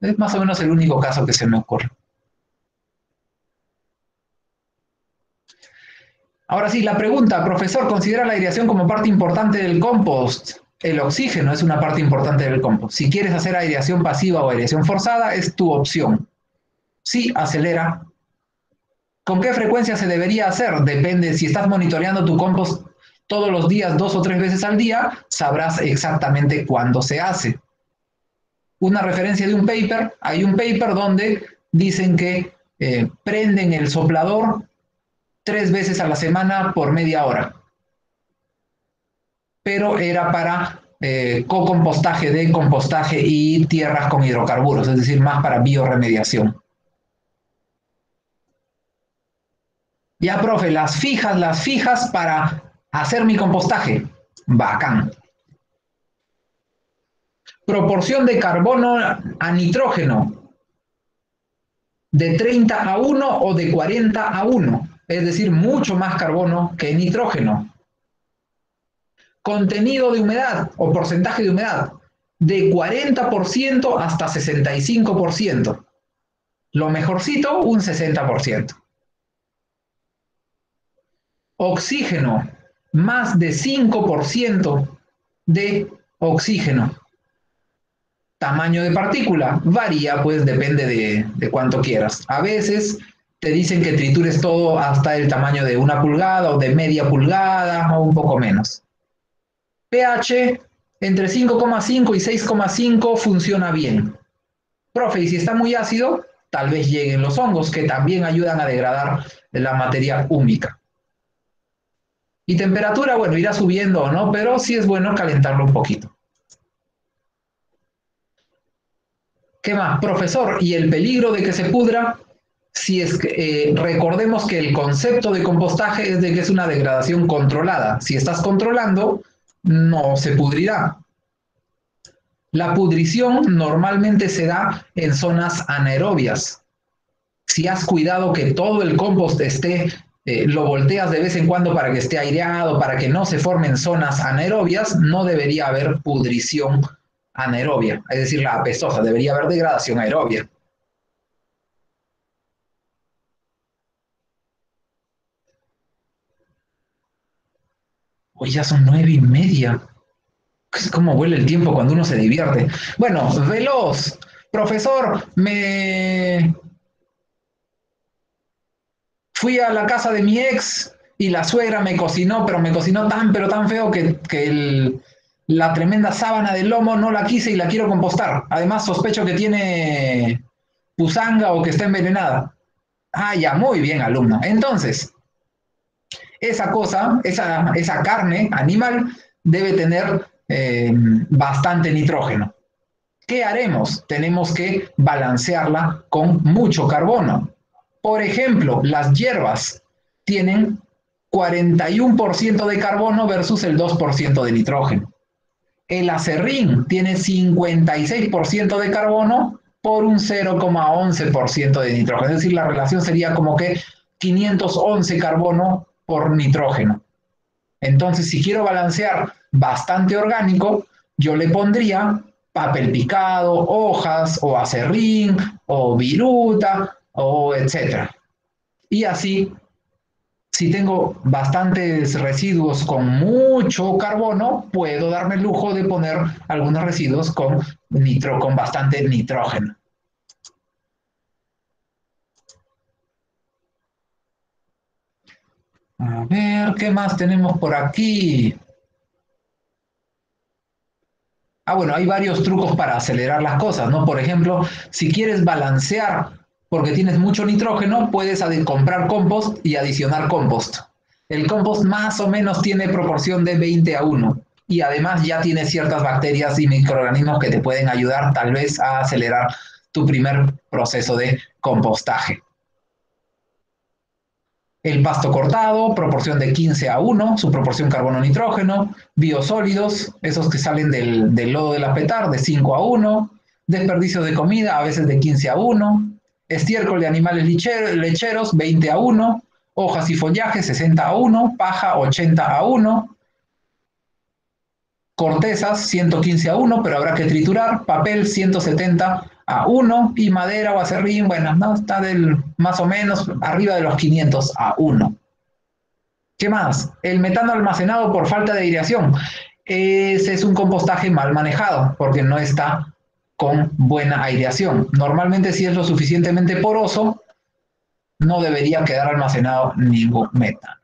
Es más o menos el único caso que se me ocurre. Ahora sí, la pregunta, profesor, ¿considera la aireación como parte importante del compost? El oxígeno es una parte importante del compost. Si quieres hacer aireación pasiva o aireación forzada, es tu opción. Sí, acelera. ¿Con qué frecuencia se debería hacer? Depende, si estás monitoreando tu compost todos los días, 2 o 3 veces al día, sabrás exactamente cuándo se hace. Una referencia de un paper, hay un paper donde dicen que prenden el soplador 3 veces a la semana por media hora. Pero era para co-compostaje, decompostaje y tierras con hidrocarburos, es decir, más para bioremediación. Ya, profe, las fijas para hacer mi compostaje. Bacán. Proporción de carbono a nitrógeno. ¿De 30 a 1 o de 40 a 1? es decir, mucho más carbono que nitrógeno. Contenido de humedad o porcentaje de humedad, de 40% hasta 65%. Lo mejorcito, un 60%. Oxígeno, más de 5% de oxígeno. Tamaño de partícula, varía, pues depende de cuánto quieras. A veces te dicen que tritures todo hasta el tamaño de 1 pulgada o de media pulgada o un poco menos. pH entre 5,5 y 6,5 funciona bien. Profe, y si está muy ácido, tal vez lleguen los hongos, que también ayudan a degradar la materia húmica. Y temperatura, bueno, irá subiendo o no, pero sí es bueno calentarlo un poquito. ¿Qué más? Profesor, ¿y el peligro de que se pudra? Si es que recordemos que el concepto de compostaje es de que es una degradación controlada. Si estás controlando, no se pudrirá. La pudrición normalmente se da en zonas anaerobias. Si has cuidado que todo el compost esté, lo volteas de vez en cuando para que esté aireado, para que no se formen zonas anaerobias, no debería haber pudrición anaerobia, es decir, la apestosa, debería haber degradación aerobia. Hoy ya son 9:30. Es como huele el tiempo cuando uno se divierte. Bueno, veloz. Profesor, me fui a la casa de mi ex y la suegra me cocinó, pero me cocinó tan, pero tan feo que la tremenda sábana del lomo no la quise y la quiero compostar. Además, sospecho que tiene pusanga o que está envenenada. Ah, ya, muy bien, alumno. Entonces, esa cosa, esa carne animal debe tener bastante nitrógeno. ¿Qué haremos? Tenemos que balancearla con mucho carbono. Por ejemplo, las hierbas tienen 41% de carbono versus el 2% de nitrógeno. El acerrín tiene 56% de carbono por un 0,11% de nitrógeno. Es decir, la relación sería como que 511 carbono por nitrógeno. Entonces, si quiero balancear bastante orgánico, yo le pondría papel picado, hojas, o acerrín, o viruta, o etcétera. Y así, si tengo bastantes residuos con mucho carbono, puedo darme el lujo de poner algunos residuos con bastante nitrógeno. A ver, ¿qué más tenemos por aquí? Ah, bueno, hay varios trucos para acelerar las cosas, ¿no? Por ejemplo, si quieres balancear porque tienes mucho nitrógeno, puedes comprar compost y adicionar compost. El compost más o menos tiene proporción de 20:1 y además ya tiene ciertas bacterias y microorganismos que te pueden ayudar tal vez a acelerar tu primer proceso de compostaje. El pasto cortado, proporción de 15:1, su proporción carbono-nitrógeno, biosólidos, esos que salen del lodo de la petar, de 5:1, desperdicios de comida, a veces de 15:1, estiércol de animales lecheros, 20:1, hojas y follaje, 60:1, paja, 80:1, cortezas, 115:1, pero habrá que triturar, papel, 170:1, y madera o acerrín, bueno, no, está más o menos arriba de los 500:1. ¿Qué más? El metano almacenado por falta de aireación. Ese es un compostaje mal manejado porque no está con buena aireación. Normalmente, si es lo suficientemente poroso, no debería quedar almacenado ningún metano.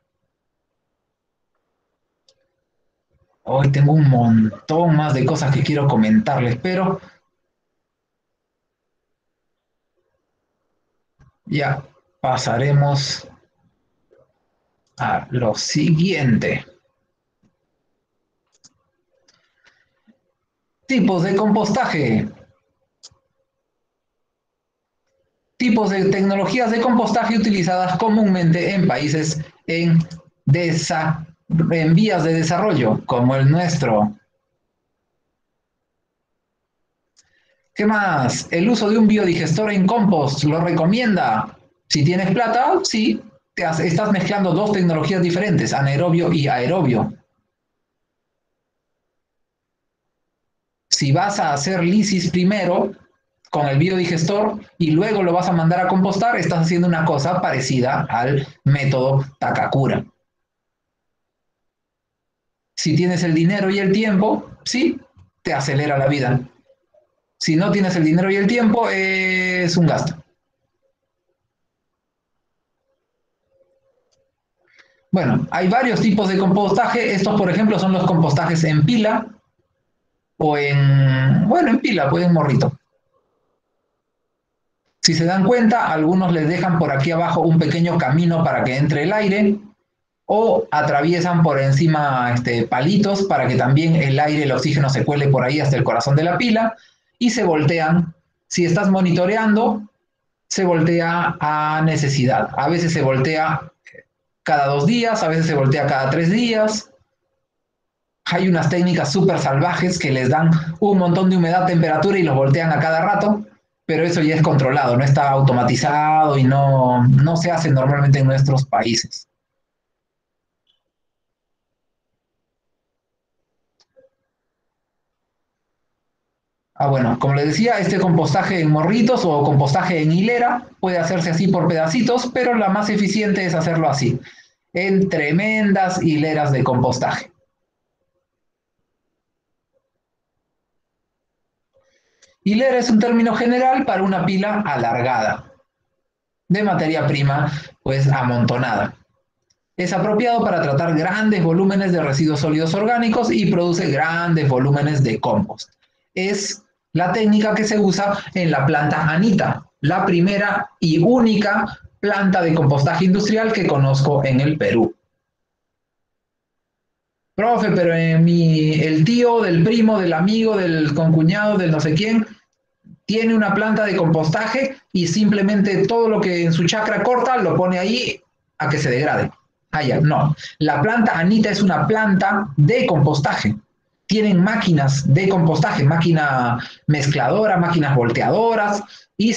Hoy tengo un montón más de cosas que quiero comentarles, pero ya pasaremos a lo siguiente. Tipos de compostaje. Tipos de tecnologías de compostaje utilizadas comúnmente en países en vías de desarrollo, como el nuestro. ¿Qué más? El uso de un biodigestor en compost lo recomienda. Si tienes plata, sí. estás mezclando dos tecnologías diferentes, anaerobio y aerobio. Si vas a hacer lisis primero con el biodigestor y luego lo vas a mandar a compostar, estás haciendo una cosa parecida al método Takakura. Si tienes el dinero y el tiempo, sí, te acelera la vida. Si no tienes el dinero y el tiempo, es un gasto. Bueno, hay varios tipos de compostaje. Estos, por ejemplo, son los compostajes en pila o en pila, pues en morrito. Si se dan cuenta, algunos les dejan por aquí abajo un pequeño camino para que entre el aire o atraviesan por encima palitos para que también el aire, el oxígeno se cuele por ahí hasta el corazón de la pila y se voltean. Si estás monitoreando, se voltea a necesidad. A veces se voltea cada 2 días, a veces se voltea cada 3 días. Hay unas técnicas súper salvajes que les dan un montón de humedad, temperatura y los voltean a cada rato, pero eso ya es controlado, no está automatizado y no se hace normalmente en nuestros países. Bueno, como les decía, este compostaje en morritos o compostaje en hilera puede hacerse así por pedacitos, pero la más eficiente es hacerlo así, en tremendas hileras de compostaje. Hilera es un término general para una pila alargada, de materia prima, pues amontonada. Es apropiado para tratar grandes volúmenes de residuos sólidos orgánicos y produce grandes volúmenes de compost. Es la técnica que se usa en la planta Anita, la primera y única planta de compostaje industrial que conozco en el Perú. Profe, pero el tío del primo, del amigo, del concuñado, del no sé quién, tiene una planta de compostaje y simplemente todo lo que en su chacra corta lo pone ahí a que se degrade. Ya, no. La planta Anita es una planta de compostaje. Tienen máquinas de compostaje, máquina mezcladora, máquinas volteadoras, y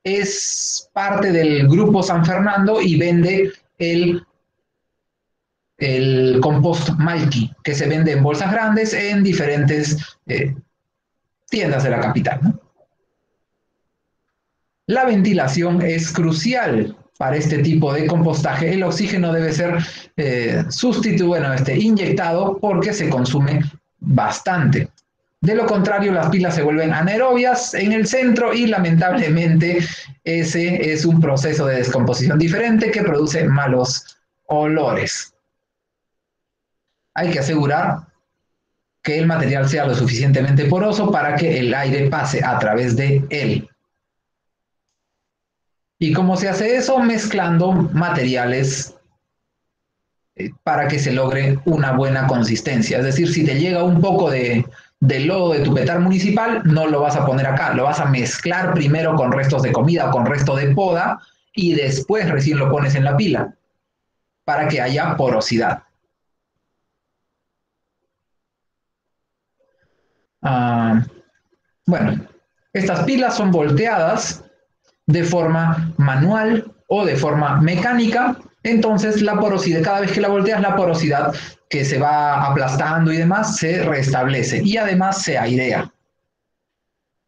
es parte del grupo San Fernando y vende el compost Malky, que se vende en bolsas grandes en diferentes tiendas de la capital, ¿no? La ventilación es crucial para este tipo de compostaje. El oxígeno debe ser inyectado porque se consume bastante. De lo contrario, las pilas se vuelven anaerobias en el centro y lamentablemente ese es un proceso de descomposición diferente que produce malos olores. Hay que asegurar que el material sea lo suficientemente poroso para que el aire pase a través de él. ¿Y cómo se hace eso? Mezclando materiales para que se logre una buena consistencia. Es decir, si te llega un poco de lodo de tu petar municipal, no lo vas a poner acá, lo vas a mezclar primero con restos de comida o con resto de poda y después recién lo pones en la pila para que haya porosidad. Bueno, estas pilas son volteadas de forma manual o de forma mecánica. Entonces, la porosidad, cada vez que la volteas, la porosidad que se va aplastando y demás se restablece y además se airea.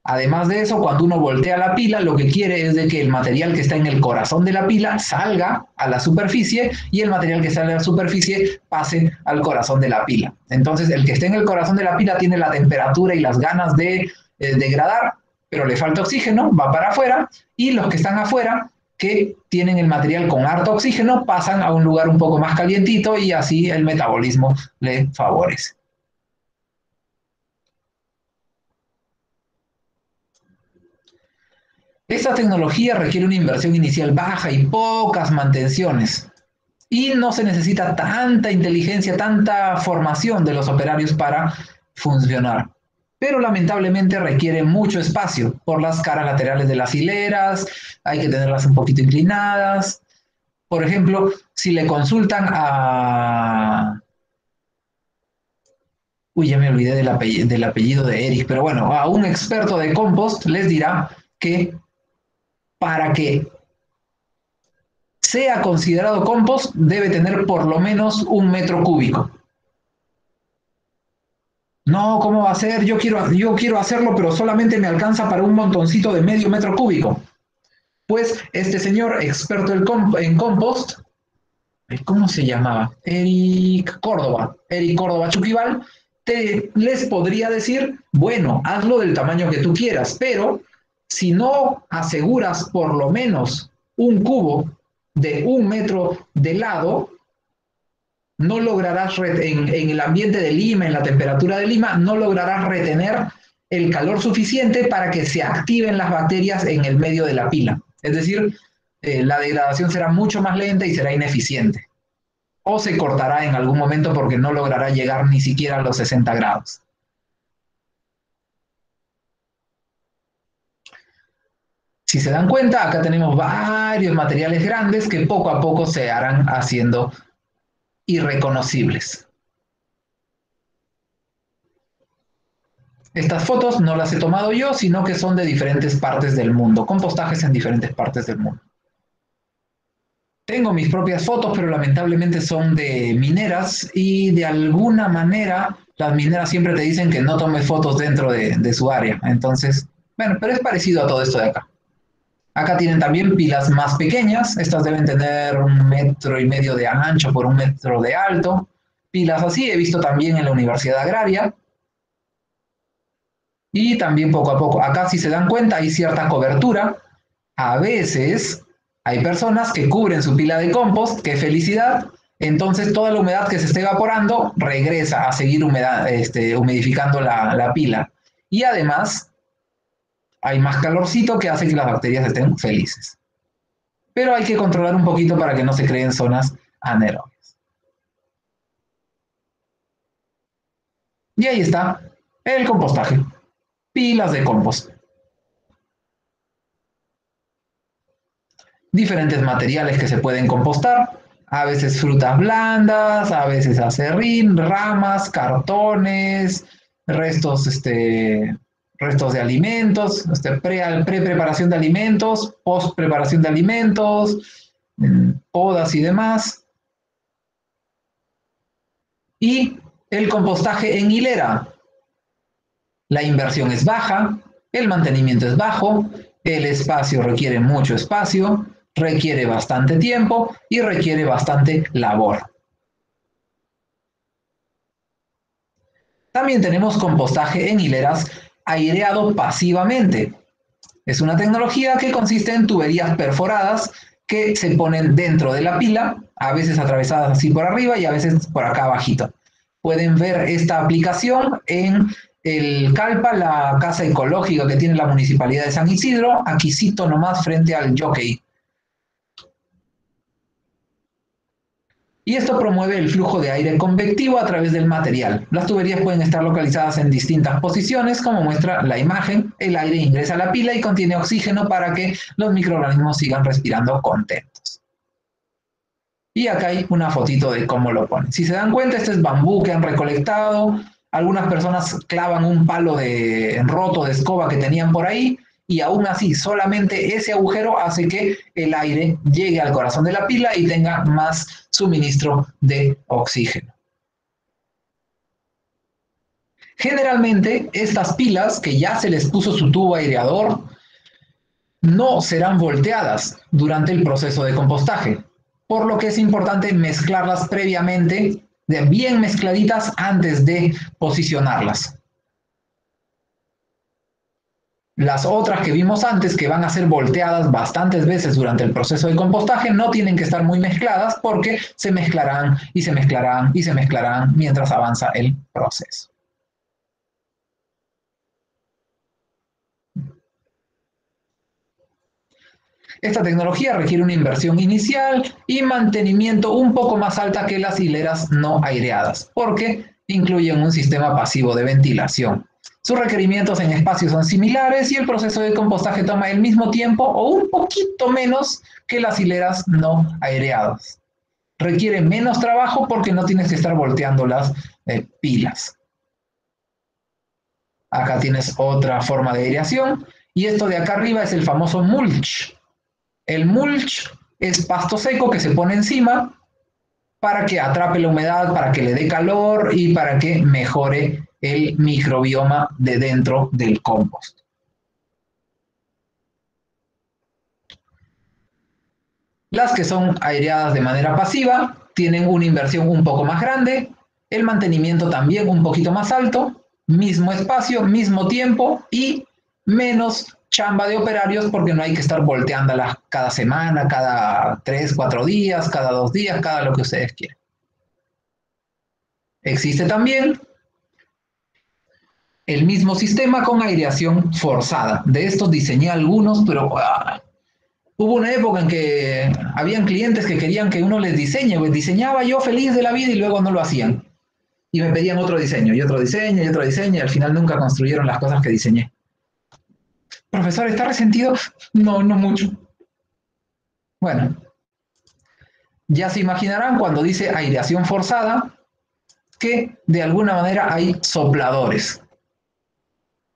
Además de eso, cuando uno voltea la pila, lo que quiere es de que el material que está en el corazón de la pila salga a la superficie y el material que sale a la superficie pase al corazón de la pila. Entonces, el que esté en el corazón de la pila tiene la temperatura y las ganas de degradar, pero le falta oxígeno, va para afuera, y los que están afuera, que tienen el material con harto oxígeno, pasan a un lugar un poco más calientito y así el metabolismo le favorece. Esta tecnología requiere una inversión inicial baja y pocas mantenciones. Y no se necesita tanta inteligencia, tanta formación de los operarios para funcionar. Pero lamentablemente requiere mucho espacio por las caras laterales de las hileras, hay que tenerlas un poquito inclinadas. Por ejemplo, si le consultan a... Uy, ya me olvidé del apellido de Eric, pero bueno, a un experto de compost les dirá que para que sea considerado compost, debe tener por lo menos 1 metro cúbico. No, ¿cómo va a ser? Yo quiero hacerlo, pero solamente me alcanza para un montoncito de medio metro cúbico. Pues este señor experto en compost, ¿cómo se llamaba? Eric Córdoba Chuquival, les podría decir, bueno, hazlo del tamaño que tú quieras, pero si no aseguras por lo menos un cubo de 1 metro de lado, no lograrás, en el ambiente de Lima, en la temperatura de Lima, no lograrás retener el calor suficiente para que se activen las bacterias en el medio de la pila. Es decir, la degradación será mucho más lenta y será ineficiente. O se cortará en algún momento porque no logrará llegar ni siquiera a los 60 grados. Si se dan cuenta, acá tenemos varios materiales grandes que poco a poco se harán haciendo irreconocibles. Estas fotos no las he tomado yo, sino que son de diferentes partes del mundo, compostajes en diferentes partes del mundo. Tengo mis propias fotos, pero lamentablemente son de mineras y de alguna manera las mineras siempre te dicen que no tomes fotos dentro de su área. Entonces, bueno, pero es parecido a todo esto de acá. Acá tienen también pilas más pequeñas, estas deben tener 1,5 metros de ancho por 1 metro de alto. Pilas así he visto también en la Universidad Agraria. Y también poco a poco, acá si se dan cuenta hay cierta cobertura. A veces hay personas que cubren su pila de compost, qué felicidad. Entonces toda la humedad que se esté evaporando regresa a seguir humidificando la pila. Y además hay más calorcito que hace que las bacterias estén felices. Pero hay que controlar un poquito para que no se creen zonas anaerobias. Y ahí está el compostaje. Pilas de compost. Diferentes materiales que se pueden compostar, a veces frutas blandas, a veces acerrín, ramas, cartones, restos de alimentos, pre-preparación de alimentos, post-preparación de alimentos, podas y demás. Y el compostaje en hilera. La inversión es baja, el mantenimiento es bajo, el espacio requiere mucho espacio, requiere bastante tiempo y requiere bastante labor. También tenemos compostaje en hileras aireado pasivamente. Es una tecnología que consiste en tuberías perforadas que se ponen dentro de la pila, a veces atravesadas así por arriba y a veces por acá abajito. Pueden ver esta aplicación en el Calpa, la casa ecológica que tiene la Municipalidad de San Isidro, aquí cito nomás frente al Jockey. Y esto promueve el flujo de aire convectivo a través del material. Las tuberías pueden estar localizadas en distintas posiciones, como muestra la imagen. El aire ingresa a la pila y contiene oxígeno para que los microorganismos sigan respirando contentos. Y acá hay una fotito de cómo lo ponen. Si se dan cuenta, este es bambú que han recolectado. Algunas personas clavan un palo roto de escoba que tenían por ahí y aún así solamente ese agujero hace que el aire llegue al corazón de la pila y tenga más suministro de oxígeno. Generalmente estas pilas que ya se les puso su tubo aireador no serán volteadas durante el proceso de compostaje, por lo que es importante mezclarlas previamente, bien mezcladitas antes de posicionarlas. Las otras que vimos antes, que van a ser volteadas bastantes veces durante el proceso de compostaje, no tienen que estar muy mezcladas porque se mezclarán y se mezclarán y se mezclarán mientras avanza el proceso. Esta tecnología requiere una inversión inicial y mantenimiento un poco más alta que las hileras no aireadas, porque incluyen un sistema pasivo de ventilación. Sus requerimientos en espacio son similares y el proceso de compostaje toma el mismo tiempo o un poquito menos que las hileras no aireadas. Requiere menos trabajo porque no tienes que estar volteando las pilas. Acá tienes otra forma de aireación y esto de acá arriba es el famoso mulch. El mulch es pasto seco que se pone encima para que atrape la humedad, para que le dé calor y para que mejore el microbioma de dentro del compost. Las que son aireadas de manera pasiva tienen una inversión un poco más grande, el mantenimiento también un poquito más alto, mismo espacio, mismo tiempo y menos chamba de operarios porque no hay que estar volteándolas cada semana, cada 3, 4 días, cada 2 días, cada lo que ustedes quieran. Existe también el mismo sistema con aireación forzada. De estos diseñé algunos, pero hubo una época en que habían clientes que querían que uno les diseñe, pues diseñaba yo feliz de la vida y luego no lo hacían. Y me pedían otro diseño, y otro diseño, y otro diseño, y al final nunca construyeron las cosas que diseñé. Profesor, ¿está resentido? No, no mucho. Bueno, ya se imaginarán cuando dice aireación forzada que de alguna manera hay sopladores.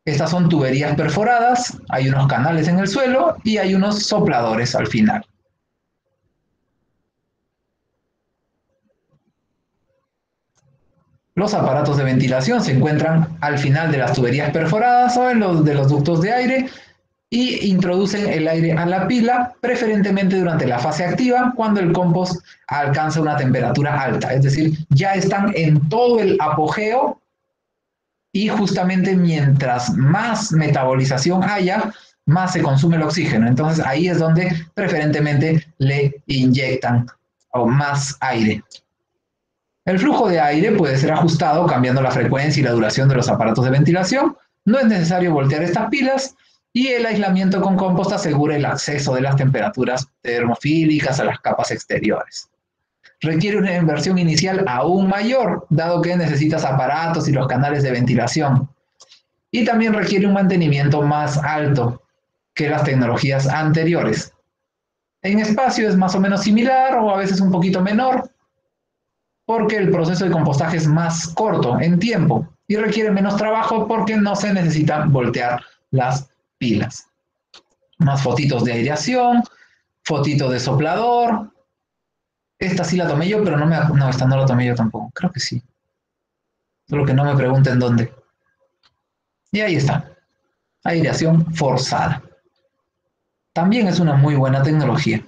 Estas son tuberías perforadas, hay unos canales en el suelo y hay unos sopladores al final. Los aparatos de ventilación se encuentran al final de las tuberías perforadas o en los de los ductos de aire y introducen el aire a la pila, preferentemente durante la fase activa, cuando el compost alcanza una temperatura alta. Es decir, ya están en todo el apogeo y justamente mientras más metabolización haya, más se consume el oxígeno. Entonces ahí es donde preferentemente le inyectan más aire. El flujo de aire puede ser ajustado cambiando la frecuencia y la duración de los aparatos de ventilación. No es necesario voltear estas pilas y el aislamiento con compost asegura el acceso de las temperaturas termofílicas a las capas exteriores. Requiere una inversión inicial aún mayor, dado que necesitas aparatos y los canales de ventilación. Y también requiere un mantenimiento más alto que las tecnologías anteriores. En espacio es más o menos similar o a veces un poquito menor, porque el proceso de compostaje es más corto en tiempo y requiere menos trabajo porque no se necesita voltear las pilas. Más fotitos de aireación, fotito de soplador. Esta sí la tomé yo, pero no, esta no la tomé yo tampoco. Creo que sí. Solo que no me pregunten dónde. Y ahí está. Aireación forzada. También es una muy buena tecnología,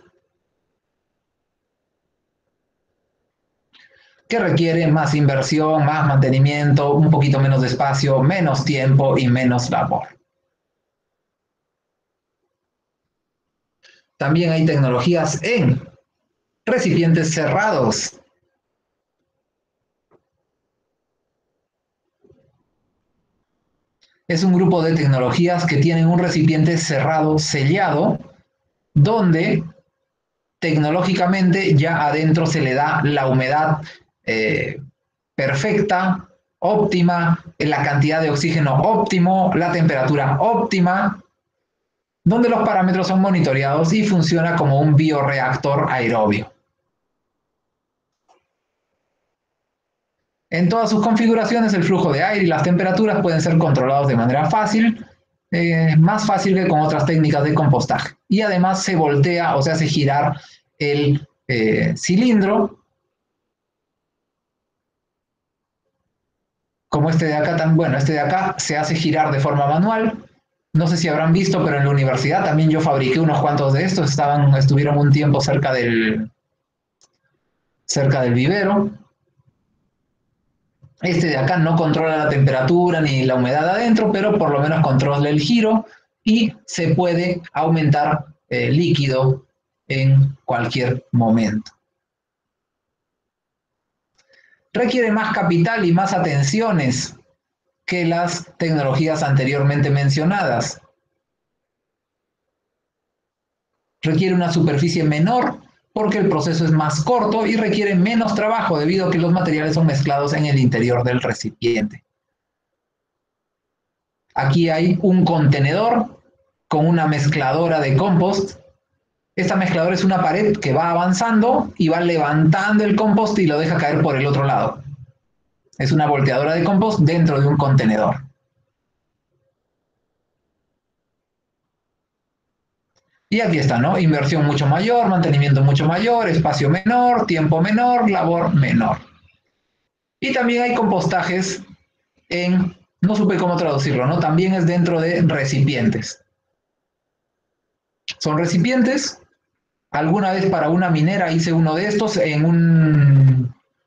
que requiere más inversión, más mantenimiento, un poquito menos de espacio, menos tiempo y menos labor. También hay tecnologías en recipientes cerrados. Es un grupo de tecnologías que tienen un recipiente cerrado, sellado, donde tecnológicamente ya adentro se le da la humedad perfecta, óptima, la cantidad de oxígeno óptimo, la temperatura óptima, donde los parámetros son monitoreados y funciona como un bioreactor aerobio. En todas sus configuraciones, el flujo de aire y las temperaturas pueden ser controlados de manera fácil, más fácil que con otras técnicas de compostaje. Y además se voltea o se hace girar el cilindro, como este de acá. Bueno, este de acá se hace girar de forma manual. No sé si habrán visto, pero en la universidad también yo fabriqué unos cuantos de estos. Estuvieron un tiempo cerca del vivero. Este de acá no controla la temperatura ni la humedad adentro, pero por lo menos controla el giro y se puede aumentar líquido en cualquier momento. Requiere más capital y más atenciones que las tecnologías anteriormente mencionadas. Requiere una superficie menor porque el proceso es más corto y requiere menos trabajo debido a que los materiales son mezclados en el interior del recipiente. Aquí hay un contenedor con una mezcladora de compost. Esta mezcladora es una pared que va avanzando y va levantando el compost y lo deja caer por el otro lado. Es una volteadora de compost dentro de un contenedor. Y aquí está, ¿no? Inversión mucho mayor, mantenimiento mucho mayor, espacio menor, tiempo menor, labor menor. Y también hay compostajes no supe cómo traducirlo, ¿no? También es dentro de recipientes. Son recipientes. Alguna vez para una minera hice uno de estos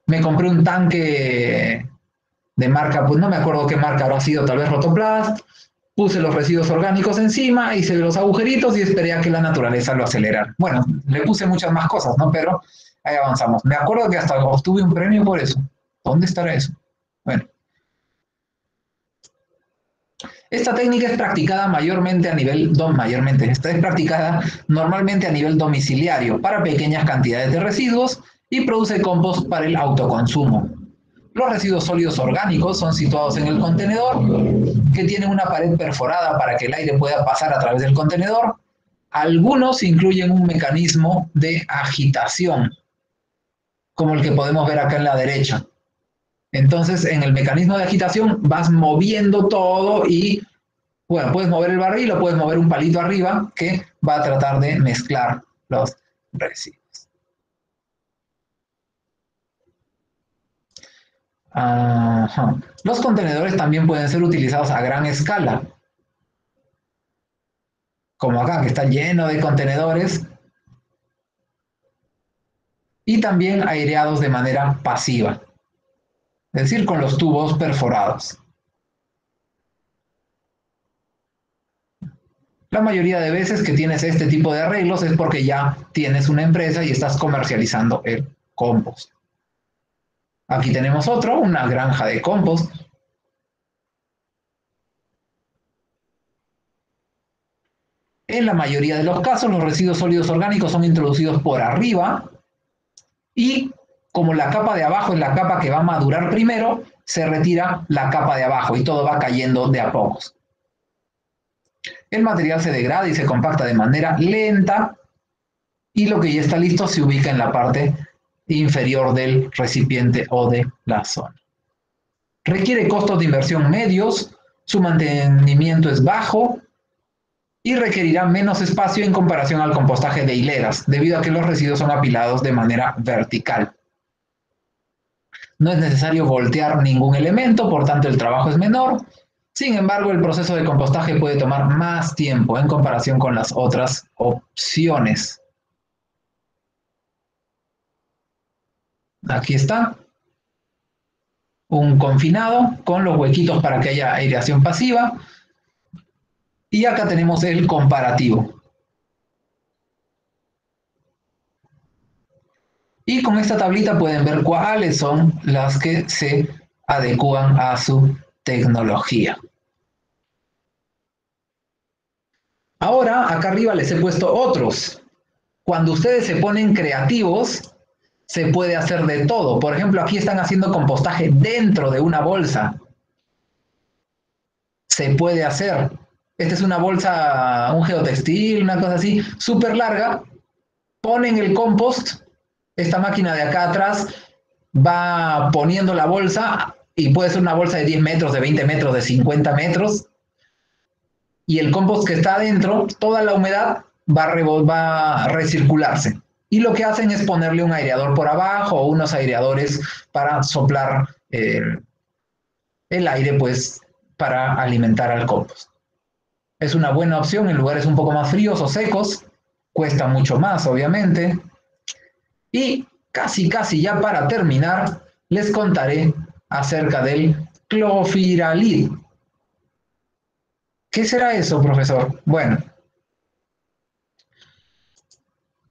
me compré un tanque de marca, pues no me acuerdo qué marca habrá sido, tal vez Rotoplast. Puse los residuos orgánicos encima, hice los agujeritos y esperé a que la naturaleza lo acelerara. Bueno, le puse muchas más cosas, ¿no? Pero ahí avanzamos. Me acuerdo que hasta obtuve un premio por eso. ¿Dónde estará eso? Bueno, esta técnica es practicada es practicada normalmente a nivel domiciliario para pequeñas cantidades de residuos y produce compost para el autoconsumo. Los residuos sólidos orgánicos son situados en el contenedor, que tiene una pared perforada para que el aire pueda pasar a través del contenedor. Algunos incluyen un mecanismo de agitación, como el que podemos ver acá en la derecha. Entonces, en el mecanismo de agitación vas moviendo todo y, bueno, puedes mover el barril o puedes mover un palito arriba que va a tratar de mezclar los residuos. Ajá. Los contenedores también pueden ser utilizados a gran escala, como acá, que está lleno de contenedores, y también aireados de manera pasiva, es decir, con los tubos perforados. La mayoría de veces que tienes este tipo de arreglos es porque ya tienes una empresa y estás comercializando el compost. Aquí tenemos otro, una granja de compost. En la mayoría de los casos, los residuos sólidos orgánicos son introducidos por arriba y como la capa de abajo es la capa que va a madurar primero, se retira la capa de abajo y todo va cayendo de a pocos. El material se degrada y se compacta de manera lenta y lo que ya está listo se ubica en la parte inferior del recipiente o de la zona. Requiere costos de inversión medios, su mantenimiento es bajo y requerirá menos espacio en comparación al compostaje de hileras, debido a que los residuos son apilados de manera vertical. No es necesario voltear ningún elemento, por tanto el trabajo es menor. Sin embargo, el proceso de compostaje puede tomar más tiempo en comparación con las otras opciones. Aquí está un confinado con los huequitos para que haya aireación pasiva. Y acá tenemos el comparativo. Y con esta tablita pueden ver cuáles son las que se adecúan a su tecnología. Ahora, acá arriba les he puesto otros. Cuando ustedes se ponen creativos, se puede hacer de todo. Por ejemplo, aquí están haciendo compostaje dentro de una bolsa. Se puede hacer. Esta es una bolsa, un geotextil, una cosa así, súper larga. Ponen el compost, esta máquina de acá atrás va poniendo la bolsa y puede ser una bolsa de 10 metros, de 20 metros, de 50 metros. Y el compost que está adentro, toda la humedad va a recircularse. Y lo que hacen es ponerle un aireador por abajo o unos aireadores para soplar el aire, pues, para alimentar al compost. Es una buena opción en lugares un poco más fríos o secos. Cuesta mucho más, obviamente. Y casi ya para terminar, les contaré acerca del clofiralid. ¿Qué será eso, profesor? Bueno,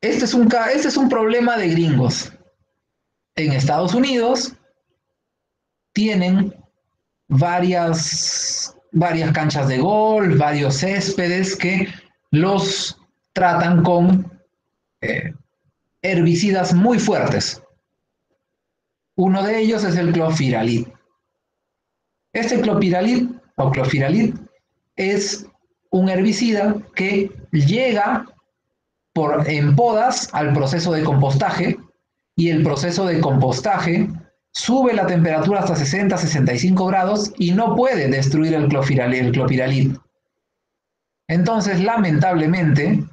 este es un problema de gringos. En Estados Unidos tienen varias canchas de golf, varios céspedes que los tratan con herbicidas muy fuertes. Uno de ellos es el clofiralid. Este clofiralid es un herbicida que llega en podas al proceso de compostaje y el proceso de compostaje sube la temperatura hasta 60-65 grados y no puede destruir el clofiralid. Entonces, lamentablemente,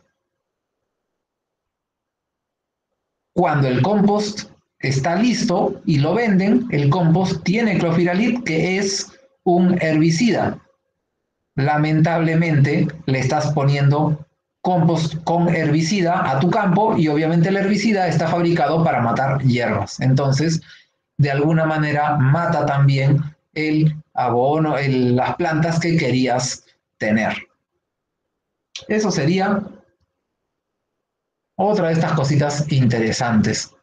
Cuando el compost está listo y lo venden, el compost tiene clofiralit, que es un herbicida. Lamentablemente le estás poniendo compost con herbicida a tu campo y obviamente el herbicida está fabricado para matar hierbas. Entonces, de alguna manera mata también el abono, las plantas que querías tener. Eso sería otra de estas cositas interesantes.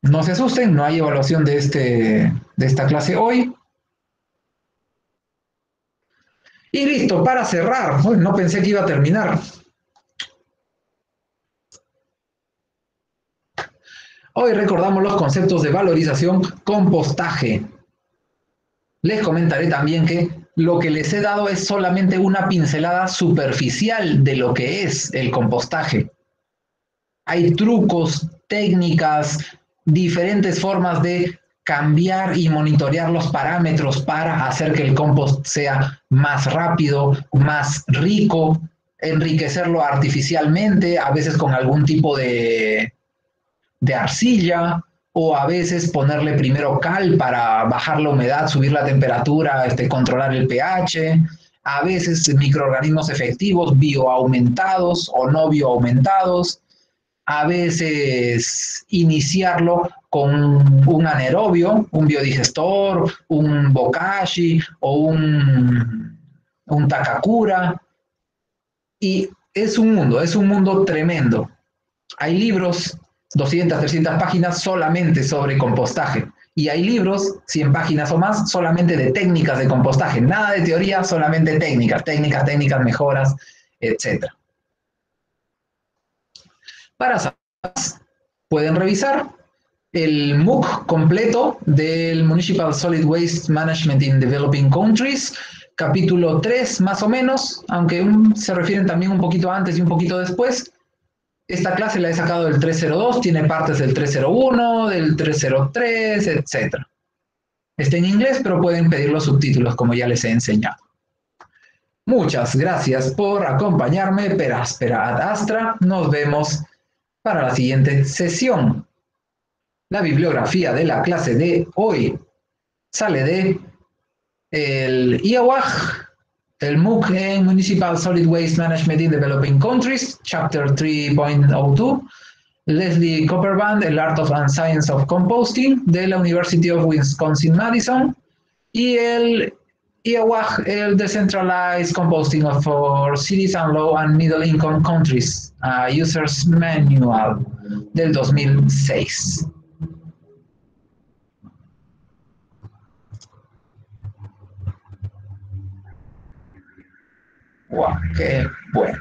No se asusten, no hay evaluación de esta clase hoy. Y listo, para cerrar. Uy, no pensé que iba a terminar. Hoy recordamos los conceptos de valorización, compostaje. Les comentaré también que lo que les he dado es solamente una pincelada superficial de lo que es el compostaje. Hay trucos, técnicas, diferentes formas de cambiar y monitorear los parámetros para hacer que el compost sea más rápido, más rico, enriquecerlo artificialmente, a veces con algún tipo de arcilla, o a veces ponerle primero cal para bajar la humedad, subir la temperatura, controlar el pH, a veces microorganismos efectivos bioaumentados o no bioaumentados, a veces iniciarlo con un anaerobio, un biodigestor, un bokashi o un takakura. Y es un mundo tremendo. Hay libros, 200, 300 páginas solamente sobre compostaje. Y hay libros, 100 páginas o más, solamente de técnicas de compostaje. Nada de teoría, solamente técnicas, mejoras, etc. Para saber, pueden revisar el MOOC completo del Municipal Solid Waste Management in Developing Countries, capítulo 3 más o menos, aunque se refieren también un poquito antes y un poquito después. Esta clase la he sacado del 302, tiene partes del 301, del 303, etc. Está en inglés, pero pueden pedir los subtítulos como ya les he enseñado. Muchas gracias por acompañarme. Per aspera ad astra. Nos vemos para la siguiente sesión. La bibliografía de la clase de hoy sale de el IAWAG, el MOOC en Municipal Solid Waste Management in Developing Countries, Chapter 3.02, Leslie Copperband, El Art of and Science of Composting, de la University of Wisconsin-Madison, y el IAWAG, el Decentralized Composting for Cities and Low and Middle Income Countries, User's Manual, del 2006. ¡Wow! ¡Qué bueno!